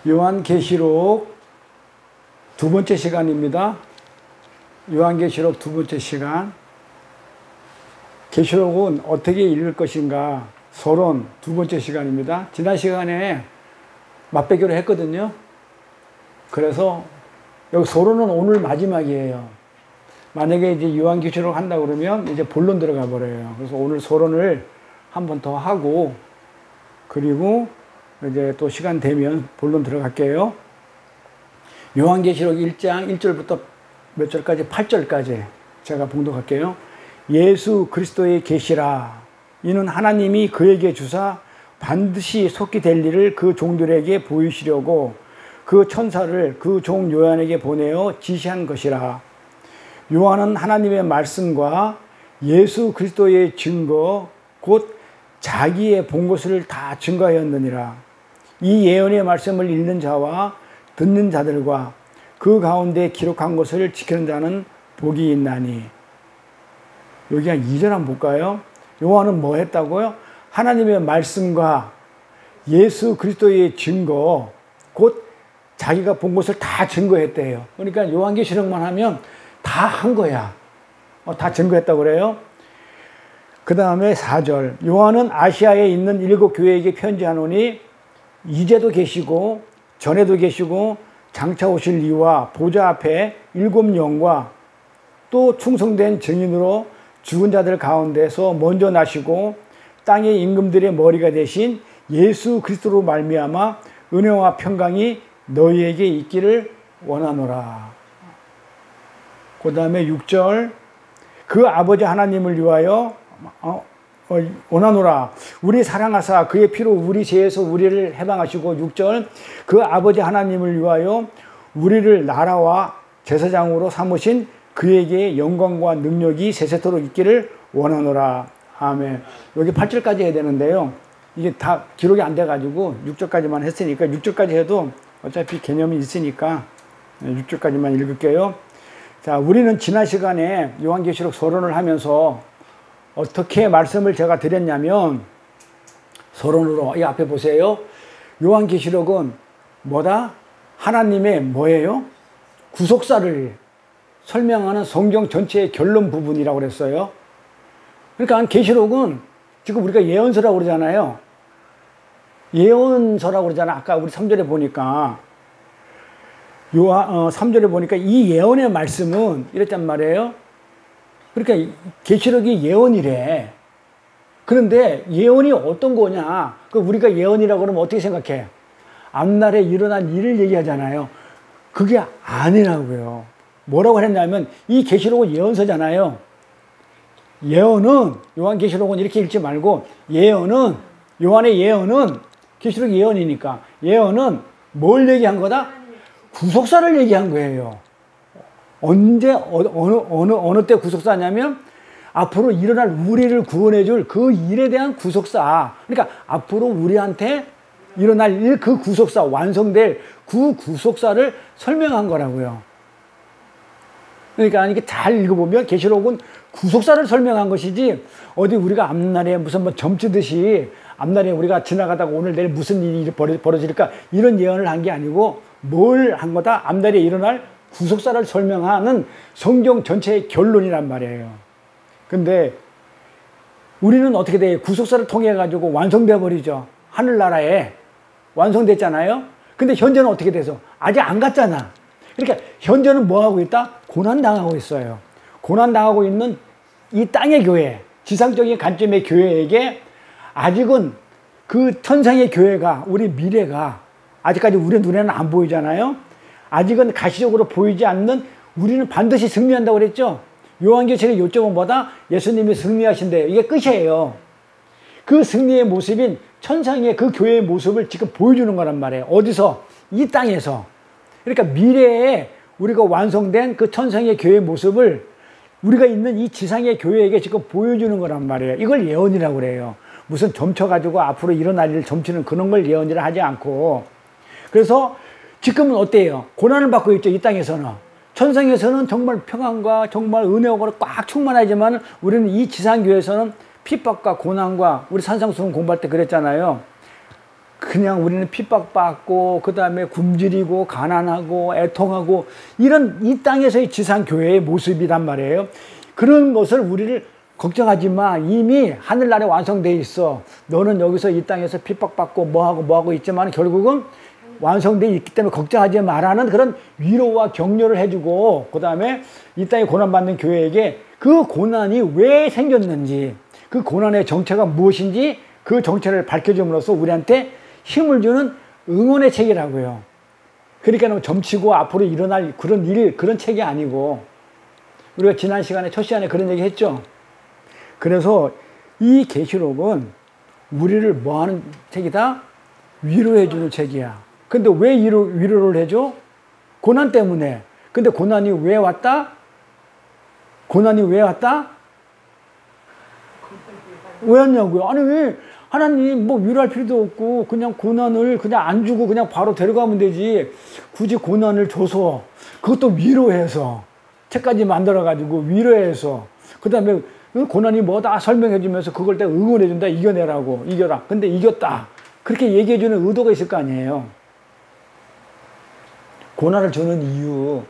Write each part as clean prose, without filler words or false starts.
요한계시록 두 번째 시간입니다. 요한계시록 두 번째 시간. 계시록은 어떻게 읽을 것인가 서론 두 번째 시간입니다. 지난 시간에 맛배기로 했거든요. 그래서 여기 서론은 오늘 마지막이에요. 만약에 이제 요한계시록 한다 그러면 이제 본론 들어가 버려요. 그래서 오늘 서론을 한 번 더 하고 그리고 이제 또 시간 되면 본론 들어갈게요. 요한계시록 1장 1절부터 몇 절까지? 8절까지 제가 봉독할게요. 예수 그리스도의 계시라. 이는 하나님이 그에게 주사 반드시 속히 될 일을 그 종들에게 보이시려고 그 천사를 그 종 요한에게 보내어 지시한 것이라. 요한은 하나님의 말씀과 예수 그리스도의 증거 곧 자기의 본 것을 다 증거하였느니라. 이 예언의 말씀을 읽는 자와 듣는 자들과 그 가운데 기록한 것을 지키는 자는 복이 있나니. 여기 한 2절 한번 볼까요? 요한은 뭐 했다고요? 하나님의 말씀과 예수 그리스도의 증거 곧 자기가 본 것을 다 증거했대요. 그러니까 요한계시록만 하면 다 한 거야. 다 증거했다고 그래요. 그 다음에 4절. 요한은 아시아에 있는 7 교회에게 편지하노니 이제도 계시고 전에도 계시고 장차 오실 이와 보좌 앞에 7 영과 또 충성된 증인으로 죽은 자들 가운데서 먼저 나시고 땅의 임금들의 머리가 되신 예수 그리스도로 말미암아 은혜와 평강이 너희에게 있기를 원하노라. 그 다음에 6절. 그 아버지 하나님을 위하여 원하노라. 우리 사랑하사 그의 피로 우리 죄에서 우리를 해방하시고 6절. 그 아버지 하나님을 위하여 우리를 나라와 제사장으로 삼으신 그에게 영광과 능력이 세세토록 있기를 원하노라. 아멘. 여기 8절까지 해야 되는데요. 이게 다 기록이 안 돼가지고 6절까지만 했으니까 6절까지 해도 어차피 개념이 있으니까 6절까지만 읽을게요. 자, 우리는 지난 시간에 요한계시록 서론을 하면서 어떻게 말씀을 제가 드렸냐면 서론으로 이 앞에 보세요. 요한계시록은 뭐다? 하나님의 뭐예요? 구속사를 설명하는 성경 전체의 결론 부분이라고 그랬어요. 그러니까 계시록은 지금 우리가 예언서라고 그러잖아요. 예언서라고 그러잖아. 아까 우리 3절에 보니까 3절에 보니까 이 예언의 말씀은 이랬단 말이에요. 그러니까 계시록이 예언이래. 그런데 예언이 어떤 거냐? 우리가 예언이라고 그러면 어떻게 생각해? 앞날에 일어난 일을 얘기하잖아요. 그게 아니라고요. 뭐라고 했냐면 이 계시록은 예언서잖아요. 예언은 요한계시록은 이렇게 읽지 말고 예언은 요한의 예언은 계시록 예언이니까 예언은 뭘 얘기한 거다? 구속사를 얘기한 거예요. 언제 어느 때 구속사냐면 앞으로 일어날 우리를 구원해 줄 그 일에 대한 구속사. 그러니까 앞으로 우리한테 일어날 일, 그 구속사, 완성될 그 구속사를 설명한 거라고요. 그러니까 이게 잘 읽어보면 계시록은 구속사를 설명한 것이지 어디 우리가 앞날에 무슨 뭐 점치듯이 앞날에 우리가 지나가다가 오늘 내일 무슨 일이 벌어질까 이런 예언을 한 게 아니고 뭘 한 거다? 앞날에 일어날 구속사를 설명하는 성경 전체의 결론이란 말이에요. 근데 우리는 어떻게 돼요? 구속사를 통해 가지고 완성돼 버리죠. 하늘나라에 완성됐잖아요. 근데 현재는 어떻게 돼서 아직 안 갔잖아. 그러니까 현재는 뭐 하고 있다? 고난당하고 있어요. 고난당하고 있는 이 땅의 교회, 지상적인 관점의 교회에게 아직은 그 천상의 교회가, 우리 미래가 아직까지 우리 눈에는 안 보이잖아요. 아직은 가시적으로 보이지 않는 우리는 반드시 승리한다고 그랬죠. 요한계시록의 요점은 뭐다? 예수님이 승리하신대요. 이게 끝이에요. 그 승리의 모습인 천상의 그 교회의 모습을 지금 보여주는 거란 말이에요. 어디서? 이 땅에서. 그러니까 미래에 우리가 완성된 그 천상의 교회의 모습을 우리가 있는 이 지상의 교회에게 지금 보여주는 거란 말이에요. 이걸 예언이라고 그래요. 무슨 점쳐가지고 앞으로 일어날 일을 점치는 그런 걸 예언이라 하지 않고. 그래서 지금은 어때요? 고난을 받고 있죠. 이 땅에서는. 천상에서는 정말 평안과 정말 은혜가 꽉 충만하지만 우리는 이 지상교회에서는 핍박과 고난과 우리 산상수훈 공부할 때 그랬잖아요. 그냥 우리는 핍박받고 그 다음에 굶주리고 가난하고 애통하고 이런 이 땅에서의 지상교회의 모습이란 말이에요. 그런 것을 우리를 걱정하지 마. 이미 하늘나라에 완성되어 있어. 너는 여기서 이 땅에서 핍박받고 뭐하고 있지만 결국은 완성되어 있기 때문에 걱정하지 마라는 그런 위로와 격려를 해주고 그 다음에 이 땅에 고난받는 교회에게 그 고난이 왜 생겼는지 그 고난의 정체가 무엇인지 그 정체를 밝혀줌으로써 우리한테 힘을 주는 응원의 책이라고요. 그러니까 점치고 앞으로 일어날 그런 일, 그런 책이 아니고 우리가 지난 시간에 첫 시간에 그런 얘기 했죠. 그래서 이 계시록은 우리를 뭐하는 책이다? 위로해주는 책이야. 근데 왜 위로를 해줘? 고난 때문에. 근데 고난이 왜 왔다? 고난이 왜 왔다? 왜 왔냐고요? 아니 왜 하나님 뭐 위로할 필요도 없고 그냥 고난을 그냥 안 주고 그냥 바로 데려가면 되지. 굳이 고난을 줘서 그것도 위로해서 책까지 만들어가지고 위로해서 그 다음에 고난이 뭐다 설명해주면서 그걸 내가 응원해준다. 이겨내라고. 이겨라. 근데 이겼다. 그렇게 얘기해주는 의도가 있을 거 아니에요. 고난을 주는 이유.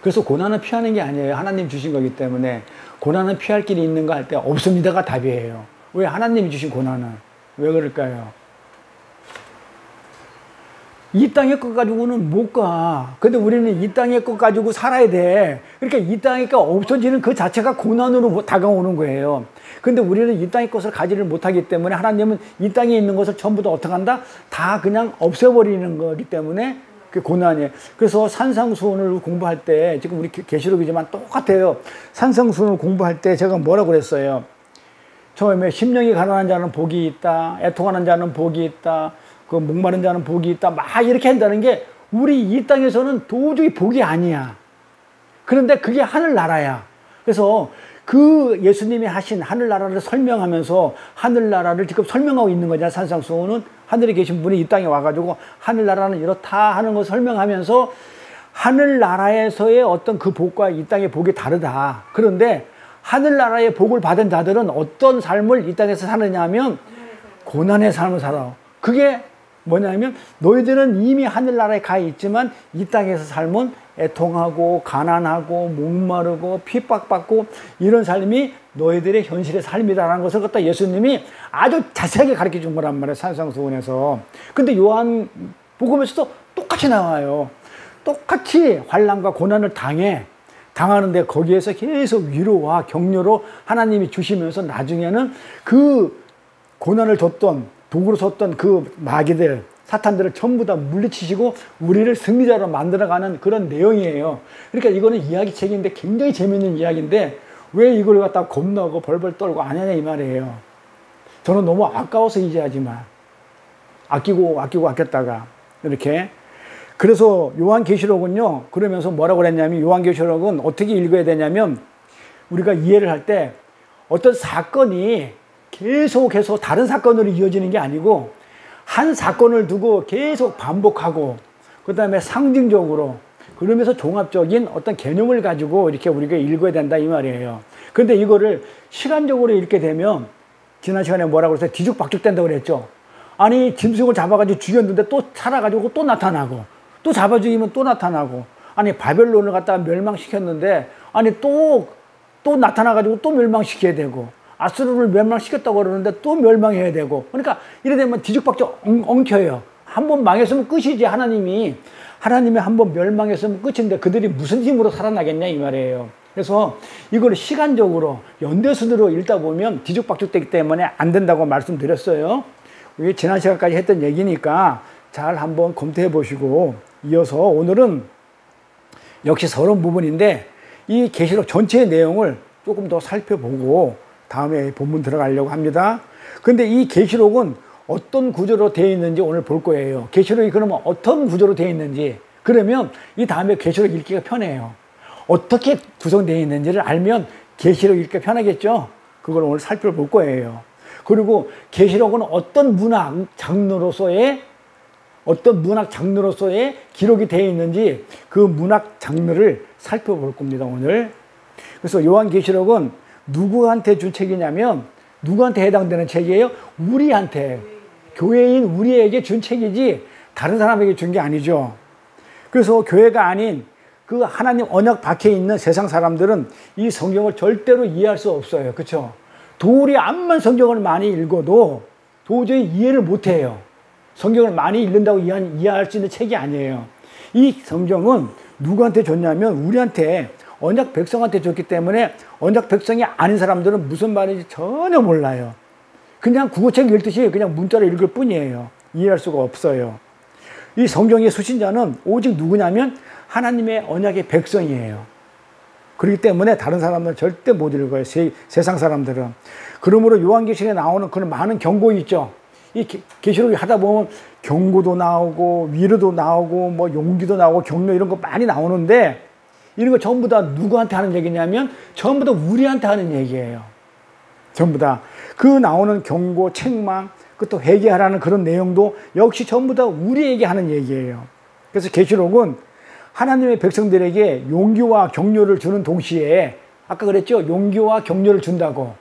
그래서 고난은 피하는 게 아니에요. 하나님 주신 거기 때문에. 고난은 피할 길이 있는가 할 때 없습니다가 답이에요. 왜 하나님이 주신 고난은? 왜 그럴까요? 이 땅의 것 가지고는 못 가. 근데 우리는 이 땅의 것 가지고 살아야 돼. 그러니까 이 땅의 것 없어지는 그 자체가 고난으로 다가오는 거예요. 근데 우리는 이 땅의 것을 가지를 못하기 때문에 하나님은 이 땅에 있는 것을 전부 다 어떻게 한다? 다 그냥 없애버리는 거기 때문에 그 고난이에요. 그래서 산상수훈을 공부할 때 지금 우리 계시록이지만 똑같아요. 산상수훈을 공부할 때 제가 뭐라고 그랬어요? 처음에 심령이 가난한 자는 복이 있다. 애통하는 자는 복이 있다. 그 목마른 자는 복이 있다. 막 이렇게 한다는 게 우리 이 땅에서는 도저히 복이 아니야. 그런데 그게 하늘나라야. 그래서 그 예수님이 하신 하늘나라를 설명하면서 하늘나라를 지금 설명하고 있는 거잖아. 산상수훈은 하늘에 계신 분이 이 땅에 와가지고 하늘나라는 이렇다 하는 걸 설명하면서 하늘나라에서의 어떤 그 복과 이 땅의 복이 다르다. 그런데 하늘나라의 복을 받은 자들은 어떤 삶을 이 땅에서 사느냐 하면 고난의 삶을 살아. 그게 뭐냐면 너희들은 이미 하늘나라에 가 있지만 이 땅에서 삶은 애통하고 가난하고 목마르고 핍박받고 이런 삶이 너희들의 현실의 삶이다라는 것을 갖다 예수님이 아주 자세하게 가르쳐 준 거란 말이에요. 산상수훈에서. 근데 요한 복음에서도 똑같이 나와요. 똑같이 환난과 고난을 당하는데 거기에서 계속 위로와 격려로 하나님이 주시면서 나중에는 그 고난을 줬던 도구로 썼던 그 마귀들, 사탄들을 전부 다 물리치시고 우리를 승리자로 만들어가는 그런 내용이에요. 그러니까 이거는 이야기책인데 굉장히 재밌는 이야기인데 왜 이걸 갖다가 겁나고 벌벌 떨고 안 하냐 이 말이에요. 저는 너무 아까워서 이제 하지만 아꼈다가 이렇게. 그래서 요한계시록은요, 그러면서 뭐라고 그랬냐면 요한계시록은 어떻게 읽어야 되냐면 우리가 이해를 할 때 어떤 사건이 계속해서 다른 사건으로 이어지는 게 아니고 한 사건을 두고 계속 반복하고 그 다음에 상징적으로 그러면서 종합적인 어떤 개념을 가지고 이렇게 우리가 읽어야 된다 이 말이에요. 그런데 이거를 시간적으로 읽게 되면 지난 시간에 뭐라고 그랬어요? 뒤죽박죽 된다고 그랬죠. 아니 짐승을 잡아가지고 죽였는데 또 살아가지고 또 나타나고 또 잡아 죽이면 또 나타나고 아니 바벨론을 갖다가 멸망시켰는데 아니 또 나타나가지고 또 멸망시켜야 되고 아수르를 멸망시켰다고 그러는데 또 멸망해야 되고 그러니까 이래 되면 뒤죽박죽 엉켜요. 한번 망했으면 끝이지. 하나님이 한번 멸망했으면 끝인데 그들이 무슨 힘으로 살아나겠냐 이 말이에요. 그래서 이걸 시간적으로 연대순으로 읽다 보면 뒤죽박죽 되기 때문에 안 된다고 말씀드렸어요. 이게 지난 시간까지 했던 얘기니까 잘 한번 검토해 보시고 이어서 오늘은 역시 서론 부분인데 이 계시록 전체의 내용을 조금 더 살펴보고 다음에 본문 들어가려고 합니다. 근데 이 계시록은 어떤 구조로 되어 있는지 오늘 볼 거예요. 계시록이 그러면 어떤 구조로 되어 있는지 그러면 이 다음에 계시록 읽기가 편해요. 어떻게 구성되어 있는지를 알면 계시록 읽기가 편하겠죠. 그걸 오늘 살펴볼 거예요. 그리고 계시록은 어떤 문학 장르로서의 기록이 되어 있는지 그 문학 장르를 살펴볼 겁니다. 오늘. 그래서 요한계시록은 누구한테 준 책이냐면 누구한테 해당되는 책이에요? 우리한테. 교회인 우리에게 준 책이지 다른 사람에게 준 게 아니죠. 그래서 교회가 아닌 그 하나님 언약 밖에 있는 세상 사람들은 이 성경을 절대로 이해할 수 없어요. 그렇죠? 도리 암만 성경을 많이 읽어도 도저히 이해를 못해요. 성경을 많이 읽는다고 이해할 수 있는 책이 아니에요. 이 성경은 누구한테 줬냐면 우리한테 언약 백성한테 줬기 때문에 언약 백성이 아닌 사람들은 무슨 말인지 전혀 몰라요. 그냥 국어책 읽듯이 그냥 문자로 읽을 뿐이에요. 이해할 수가 없어요. 이 성경의 수신자는 오직 누구냐면 하나님의 언약의 백성이에요. 그렇기 때문에 다른 사람들은 절대 못 읽어요. 세상 사람들은. 그러므로 요한계시록에 나오는 그런 많은 경고 있죠. 이 계시록을 하다 보면 경고도 나오고 위로도 나오고 뭐 용기도 나오고 격려 이런 거 많이 나오는데 이런 거 전부 다 누구한테 하는 얘기냐면 전부 다 우리한테 하는 얘기예요. 전부 다. 그 나오는 경고, 책망, 그 또 회개하라는 그런 내용도 역시 전부 다 우리에게 하는 얘기예요. 그래서 계시록은 하나님의 백성들에게 용기와 격려를 주는 동시에 아까 그랬죠? 용기와 격려를 준다고.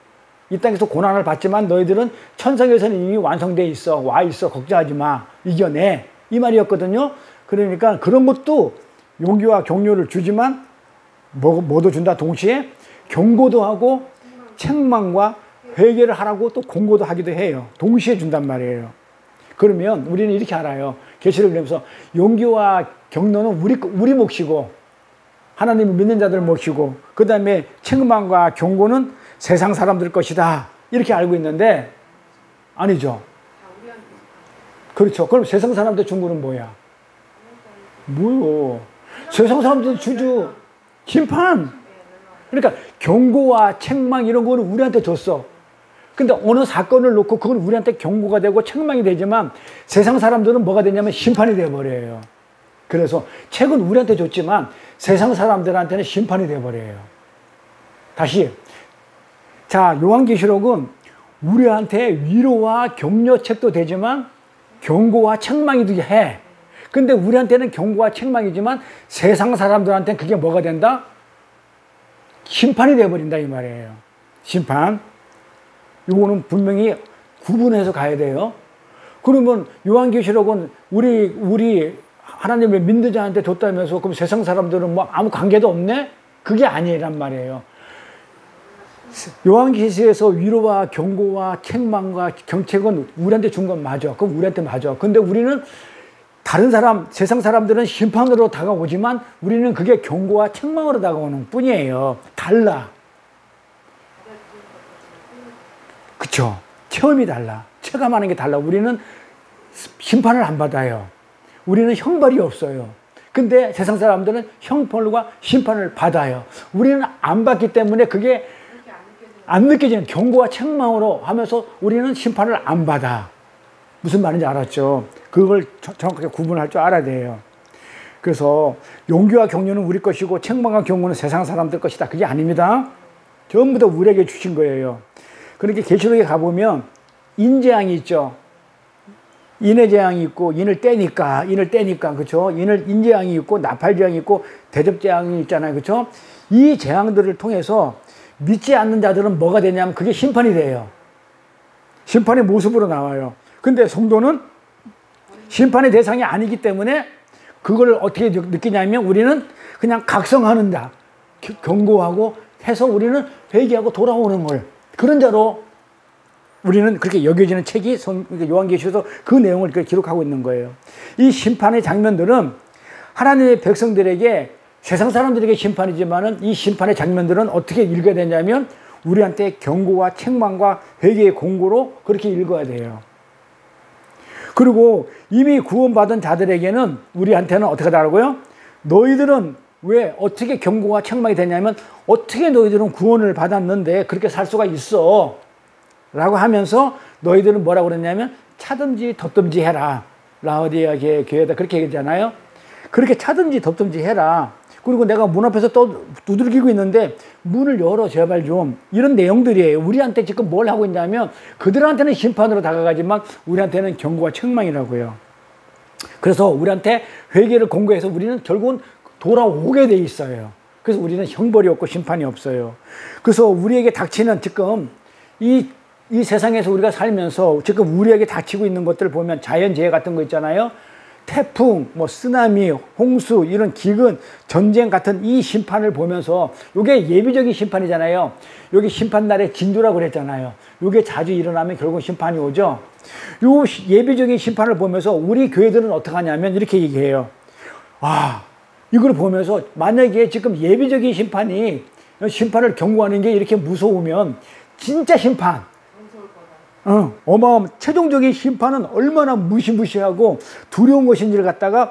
이 땅에서 고난을 받지만 너희들은 천상에서는 이미 완성되어 있어. 와 있어. 걱정하지 마. 이겨내. 이 말이었거든요. 그러니까 그런 것도 용기와 격려를 주지만 뭐도 준다 동시에 경고도 하고 책망과 회개를 하라고 또 공고도 하기도 해요. 동시에 준단 말이에요. 그러면 우리는 이렇게 알아요. 계시록을 읽으면서 용기와 격려는 우리 몫이고 하나님을 믿는 자들 몫이고 그 다음에 책망과 경고는 세상 사람들 것이다. 이렇게 알고 있는데 아니죠. 그렇죠. 그럼 세상 사람들 준 거는 뭐야? 뭐요? 세상 사람들 주주 심판. 그러니까 경고와 책망 이런 거는 우리한테 줬어. 근데 어느 사건을 놓고 그건 우리한테 경고가 되고 책망이 되지만 세상 사람들은 뭐가 되냐면 심판이 되어버려요. 그래서 책은 우리한테 줬지만 세상 사람들한테는 심판이 되어버려요. 다시. 자, 요한계시록은 우리한테 위로와 격려책도 되지만 경고와 책망이도 해. 근데 우리한테는 경고와 책망이지만 세상 사람들한테는 그게 뭐가 된다? 심판이 되어버린다 이 말이에요. 심판. 이거는 분명히 구분해서 가야 돼요. 그러면 요한계시록은 우리 하나님을 믿는 자한테 줬다면서 그럼 세상 사람들은 뭐 아무 관계도 없네? 그게 아니란 말이에요. 요한계시록에서 위로와 경고와 책망과 경책은 우리한테 준 건 맞아. 그럼 우리한테 맞아. 근데 우리는 다른 사람, 세상 사람들은 심판으로 다가오지만 우리는 그게 경고와 책망으로 다가오는 뿐이에요. 달라. 그쵸? 체험이 달라. 체감하는 게 달라. 우리는 심판을 안 받아요. 우리는 형벌이 없어요. 근데 세상 사람들은 형벌과 심판을 받아요. 우리는 안 받기 때문에 그게 안 느껴지는 경고와 책망으로 하면서 우리는 심판을 안 받아. 무슨 말인지 알았죠? 그걸 정확하게 구분할 줄 알아야 돼요. 그래서 용기와 격려는 우리 것이고 책망과 경고는 세상 사람들 것이다. 그게 아닙니다. 전부 다 우리에게 주신 거예요. 그렇게 계시록에 가보면 인재앙이 있죠. 인의 재앙이 있고 인을 떼니까 그렇죠? 인재앙이 있고 나팔재앙이 있고 대접재앙이 있잖아요. 그렇죠? 이 재앙들을 통해서 믿지 않는 자들은 뭐가 되냐면 그게 심판이 돼요. 심판의 모습으로 나와요. 근데 성도는 심판의 대상이 아니기 때문에 그걸 어떻게 느끼냐면 우리는 그냥 각성하는 자, 경고하고 해서 우리는 회개하고 돌아오는 걸 그런 자로 우리는 그렇게 여겨지는 책이 요한계시록에서 그 내용을 기록하고 있는 거예요. 이 심판의 장면들은 하나님의 백성들에게 세상 사람들에게 심판이지만은 이 심판의 장면들은 어떻게 읽어야 되냐면 우리한테 경고와 책망과 회개의 공고로 그렇게 읽어야 돼요. 그리고 이미 구원받은 자들에게는 우리한테는 어떻게 하라고요? 너희들은 왜 어떻게 경고와 책망이 되냐면 어떻게 너희들은 구원을 받았는데 그렇게 살 수가 있어 라고 하면서 너희들은 뭐라고 그랬냐면 차든지 덮든지 해라. 라오디아 교회에다 그렇게 얘기했잖아요. 그렇게 차든지 덮든지 해라. 그리고 내가 문 앞에서 또 두들기고 있는데 문을 열어 제발 좀. 이런 내용들이에요. 우리한테 지금 뭘 하고 있냐면 그들한테는 심판으로 다가가지만 우리한테는 경고와 책망이라고요. 그래서 우리한테 회개를 공고해서 우리는 결국은 돌아오게 돼 있어요. 그래서 우리는 형벌이 없고 심판이 없어요. 그래서 우리에게 닥치는 지금 이 이 세상에서 우리가 살면서 지금 우리에게 닥치고 있는 것들을 보면 자연재해 같은 거 있잖아요. 태풍, 뭐 쓰나미, 홍수, 이런 기근, 전쟁 같은 이 심판을 보면서 이게 예비적인 심판이잖아요. 여기 심판날에 진두라고 그랬잖아요. 이게 자주 일어나면 결국 심판이 오죠. 요 예비적인 심판을 보면서 우리 교회들은 어떻게 하냐면 이렇게 얘기해요. 이걸 보면서 만약에 지금 예비적인 심판을 경고하는 게 이렇게 무서우면 진짜 심판, 최종적인 심판은 얼마나 무시무시하고 두려운 것인지를 갖다가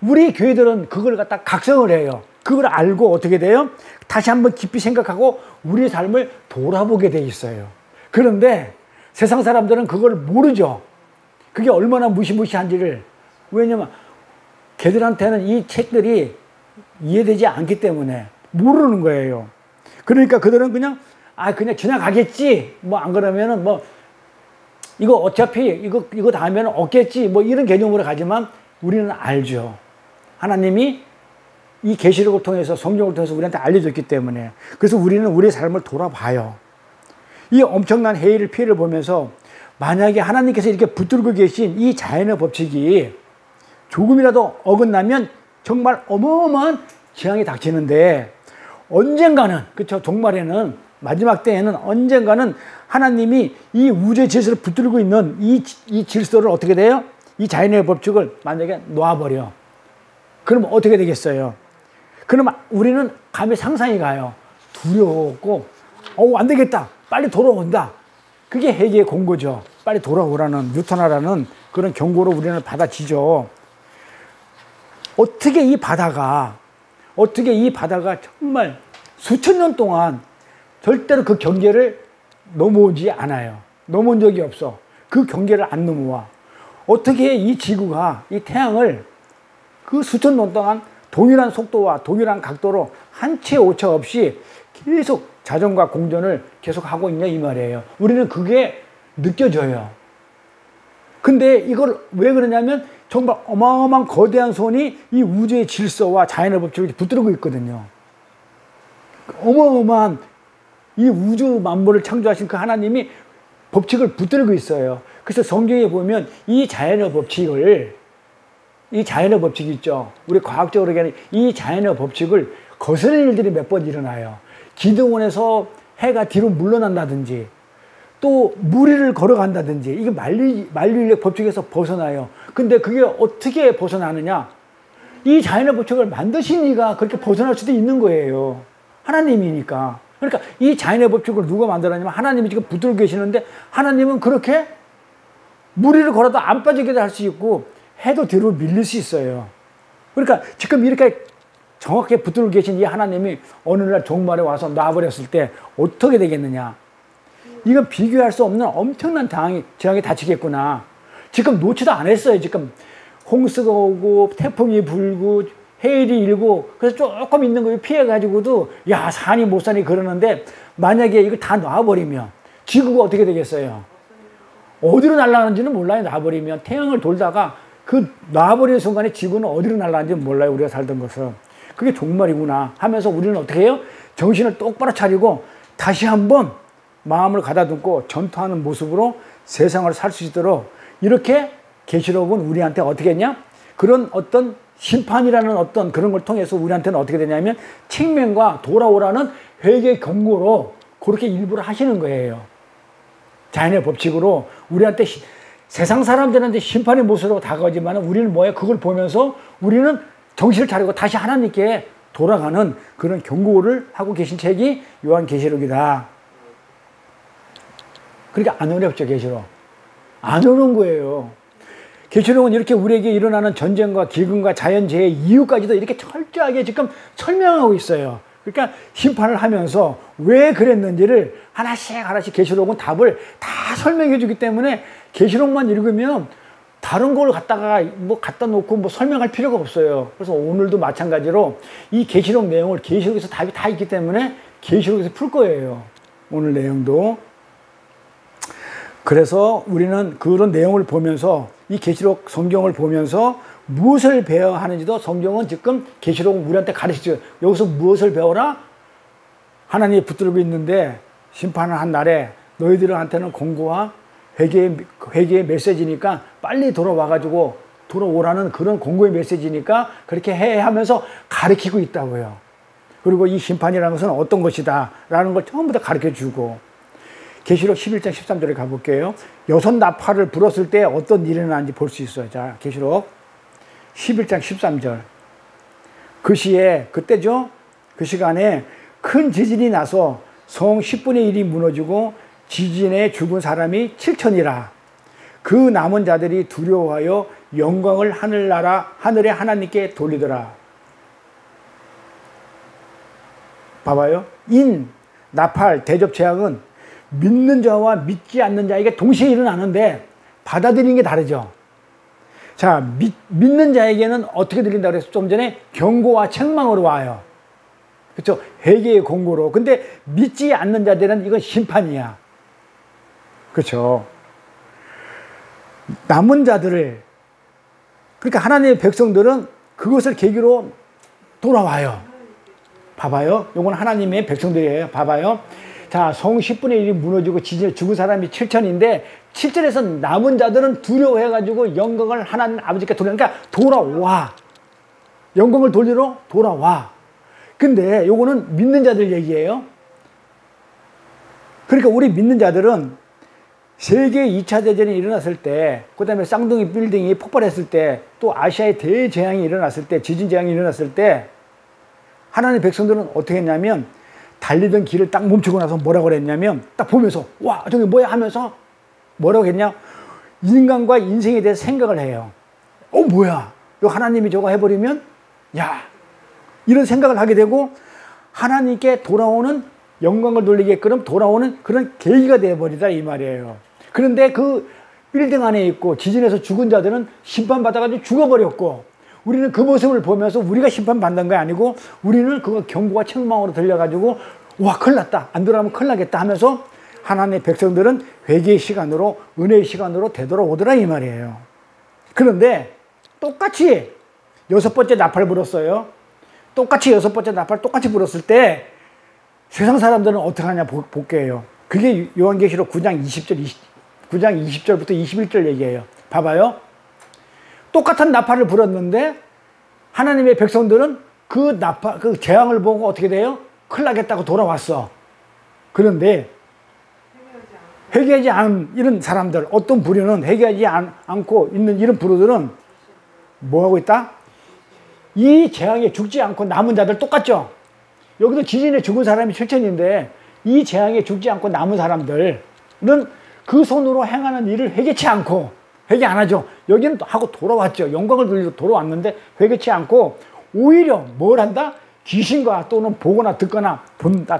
우리 교회들은 그걸 갖다 각성을 해요. 그걸 알고 어떻게 돼요? 다시 한번 깊이 생각하고 우리의 삶을 돌아보게 돼 있어요. 그런데 세상 사람들은 그걸 모르죠. 그게 얼마나 무시무시한지를. 왜냐면 걔들한테는 이 책들이 이해되지 않기 때문에 모르는 거예요. 그러니까 그들은 그냥 지나가겠지. 뭐 안 그러면은 뭐 이거 어차피 이거 다 하면 없겠지. 뭐 이런 개념으로 가지만 우리는 알죠. 하나님이 이 계시록을 통해서, 성경을 통해서 우리한테 알려줬기 때문에. 그래서 우리는 우리의 삶을 돌아봐요. 이 엄청난 해일 피해를 보면서 만약에 하나님께서 이렇게 붙들고 계신 이 자연의 법칙이 조금이라도 어긋나면 정말 어마어마한 재앙이 닥치는데, 언젠가는, 그쵸, 종말에는, 마지막 때에는 언젠가는 하나님이 이 우주의 질서를 붙들고 있는 이 질서를 어떻게 돼요? 이 자연의 법칙을 만약에 놓아버려. 그럼 어떻게 되겠어요? 그럼 우리는 감히 상상이 가요. 두려웠고, 안 되겠다. 빨리 돌아온다. 그게 회개의 공고죠. 빨리 돌아오라는, 유턴하라는 그런 경고로 우리는 받아지죠. 어떻게 이 바다가 정말 수천 년 동안 절대로 그 경계를 넘어오지 않아요. 넘어온 적이 없어. 그 경계를 안 넘어와. 어떻게 이 지구가, 이 태양을 그 수천 년 동안 동일한 속도와 동일한 각도로 한 채 오차 없이 계속 자전과 공전을 계속 하고 있냐, 이 말이에요. 우리는 그게 느껴져요. 근데 이걸 왜 그러냐면 정말 어마어마한 거대한 손이 이 우주의 질서와 자연의 법칙을 붙들고 있거든요. 어마어마한 이 우주 만물을 창조하신 그 하나님이 법칙을 붙들고 있어요. 그래서 성경에 보면 이 자연의 법칙 있죠. 우리 과학적으로 얘기하는 이 자연의 법칙을 거스르는 일들이 몇 번 일어나요. 기둥원에서 해가 뒤로 물러난다든지, 또 무리를 걸어간다든지, 이게 만류인력 법칙에서 벗어나요. 근데 그게 어떻게 벗어나느냐? 이 자연의 법칙을 만드신 이가 그렇게 벗어날 수도 있는 거예요. 하나님이니까. 그러니까 이 자연의 법칙을 누가 만들었냐면 하나님이 지금 붙들고 계시는데, 하나님은 그렇게 무리를 걸어도 안 빠지게 할 수 있고 해도 뒤로 밀릴 수 있어요. 그러니까 지금 이렇게 정확하게 붙들고 계신 이 하나님이 어느 날 종말에 와서 놔버렸을 때 어떻게 되겠느냐? 이건 비교할 수 없는 엄청난 재앙이 닥치겠구나. 지금 놓지도 않았어요. 지금 홍수가 오고 태풍이 불고 해일이 일고, 그래서 조금 있는 거 피해가지고도 야, 사니 못 사니 그러는데, 만약에 이걸 다 놔버리면 지구가 어떻게 되겠어요? 어디로 날아가는지는 몰라요. 놔버리면 태양을 돌다가 그 놔버리는 순간에 지구는 어디로 날아가는지 몰라요. 우리가 살던 것은. 그게 종말이구나 하면서 우리는 어떻게 해요? 정신을 똑바로 차리고 다시 한번 마음을 가다듬고 전투하는 모습으로 세상을 살 수 있도록, 이렇게 계시록은 우리한테 어떻게 했냐? 그런 어떤 심판이라는 어떤 그런 걸 통해서 우리한테는 어떻게 되냐면 책망과 돌아오라는 회개 경고로 그렇게 일부러 하시는 거예요. 자연의 법칙으로 우리한테, 세상 사람들한테 심판의 모습으로 다가오지만 우리는 뭐예요? 그걸 보면서 우리는 정신을 차리고 다시 하나님께 돌아가는 그런 경고를 하고 계신 책이 요한계시록이다. 그러니까 안 어렵죠, 계시록. 안 어려운 거예요. 계시록은 이렇게 우리에게 일어나는 전쟁과 기근과 자연재해 이유까지도 이렇게 철저하게 지금 설명하고 있어요. 그러니까 심판을 하면서 왜 그랬는지를 하나씩 계시록은 답을 다 설명해 주기 때문에 계시록만 읽으면 다른 걸 갖다가 뭐 갖다 놓고 뭐 설명할 필요가 없어요. 그래서 오늘도 마찬가지로 이 계시록 내용을 계시록에서 답이 다 있기 때문에 계시록에서 풀 거예요. 오늘 내용도. 그래서 우리는 그런 내용을 보면서, 이 계시록 성경을 보면서 무엇을 배워야 하는지도 성경은 지금 계시록은 우리한테 가르치죠. 여기서 무엇을 배워라? 하나님이 붙들고 있는데 심판을 한 날에 너희들한테는 공고와 회개의 메시지니까 빨리 돌아와가지고 돌아오라는 그런 공고의 메시지니까 그렇게 해 하면서 가르치고 있다고요. 그리고 이 심판이라는 것은 어떤 것이다 라는 걸 전부 다 가르쳐 주고. 계시록 11장 13절에 가볼게요. 여섯 나팔을 불었을 때 어떤 일이 일어나는지 볼 수 있어요. 자, 계시록 11장 13절. 그 시에, 그때죠? 그 시간에 큰 지진이 나서 성 10분의 1이 무너지고 지진에 죽은 사람이 7천이라. 그 남은 자들이 두려워하여 영광을 하늘의 하나님께 돌리더라. 봐봐요. 나팔, 대접 재앙은 믿는 자와 믿지 않는 자에게 동시에 일어나는데 받아들이는 게 다르죠. 자, 믿는 자에게는 어떻게 들린다고 그랬어요? 좀 전에 경고와 책망으로 와요. 그렇죠? 회개의 공고로. 근데 믿지 않는 자들은 이건 심판이야. 그렇죠? 남은 자들을, 그러니까 하나님의 백성들은 그것을 계기로 돌아와요. 봐봐요. 이건 하나님의 백성들이에요. 봐봐요. 자, 성 10분의 1이 무너지고 지진에 죽은 사람이 7천인데 7절에서 남은 자들은 두려워해가지고 영광을 하나님 아버지께 돌리니까 돌아와. 영광을 돌리러 돌아와. 근데 요거는 믿는 자들 얘기예요. 그러니까 우리 믿는 자들은 세계 2차 대전이 일어났을 때, 그 다음에 쌍둥이 빌딩이 폭발했을 때, 또 아시아의 대재앙이 일어났을 때, 지진재앙이 일어났을 때 하나님의 백성들은 어떻게 했냐면 달리던 길을 딱 멈추고 나서 뭐라고 그랬냐면 딱 보면서 와 저기 뭐야 하면서 뭐라고 했냐, 인간과 인생에 대해서 생각을 해요. 뭐야 하나님이 저거 해버리면 야 이런 생각을 하게 되고 하나님께 돌아오는 영광을 돌리게끔 돌아오는 그런 계기가 되어버리다 이 말이에요. 그런데 그 빌딩 안에 있고 지진에서 죽은 자들은 심판받아가지고 죽어버렸고, 우리는 그 모습을 보면서 우리가 심판받는 게 아니고 우리는 그거 경고와 책망으로 들려가지고 와 큰일 났다, 안 돌아오면 큰일 나겠다 하면서 하나님의 백성들은 회개의 시간으로 은혜의 시간으로 되돌아오더라 이 말이에요. 그런데 똑같이 여섯 번째 나팔 불었어요. 똑같이 여섯 번째 나팔 똑같이 불었을 때 세상 사람들은 어떻게 하냐 볼게요. 그게 요한계시록 9장 20절부터 21절 얘기예요. 봐봐요. 똑같은 나팔을 불었는데 하나님의 백성들은 그 재앙을 보고 어떻게 돼요? 큰일 나겠다고 돌아왔어. 그런데 회개하지 않은 이런 사람들, 어떤 부류는 회개하지 않고 있는 이런 부류들은 뭐 하고 있다? 이 재앙에 죽지 않고 남은 자들 똑같죠? 여기도 지진에 죽은 사람이 7천인데 이 재앙에 죽지 않고 남은 사람들은 그 손으로 행하는 일을 회개치 않고, 회개 안 하죠. 여기는 하고 돌아왔죠. 영광을 돌리러 돌아왔는데 회개치 않고 오히려 뭘 한다? 귀신과 또는 보거나 듣거나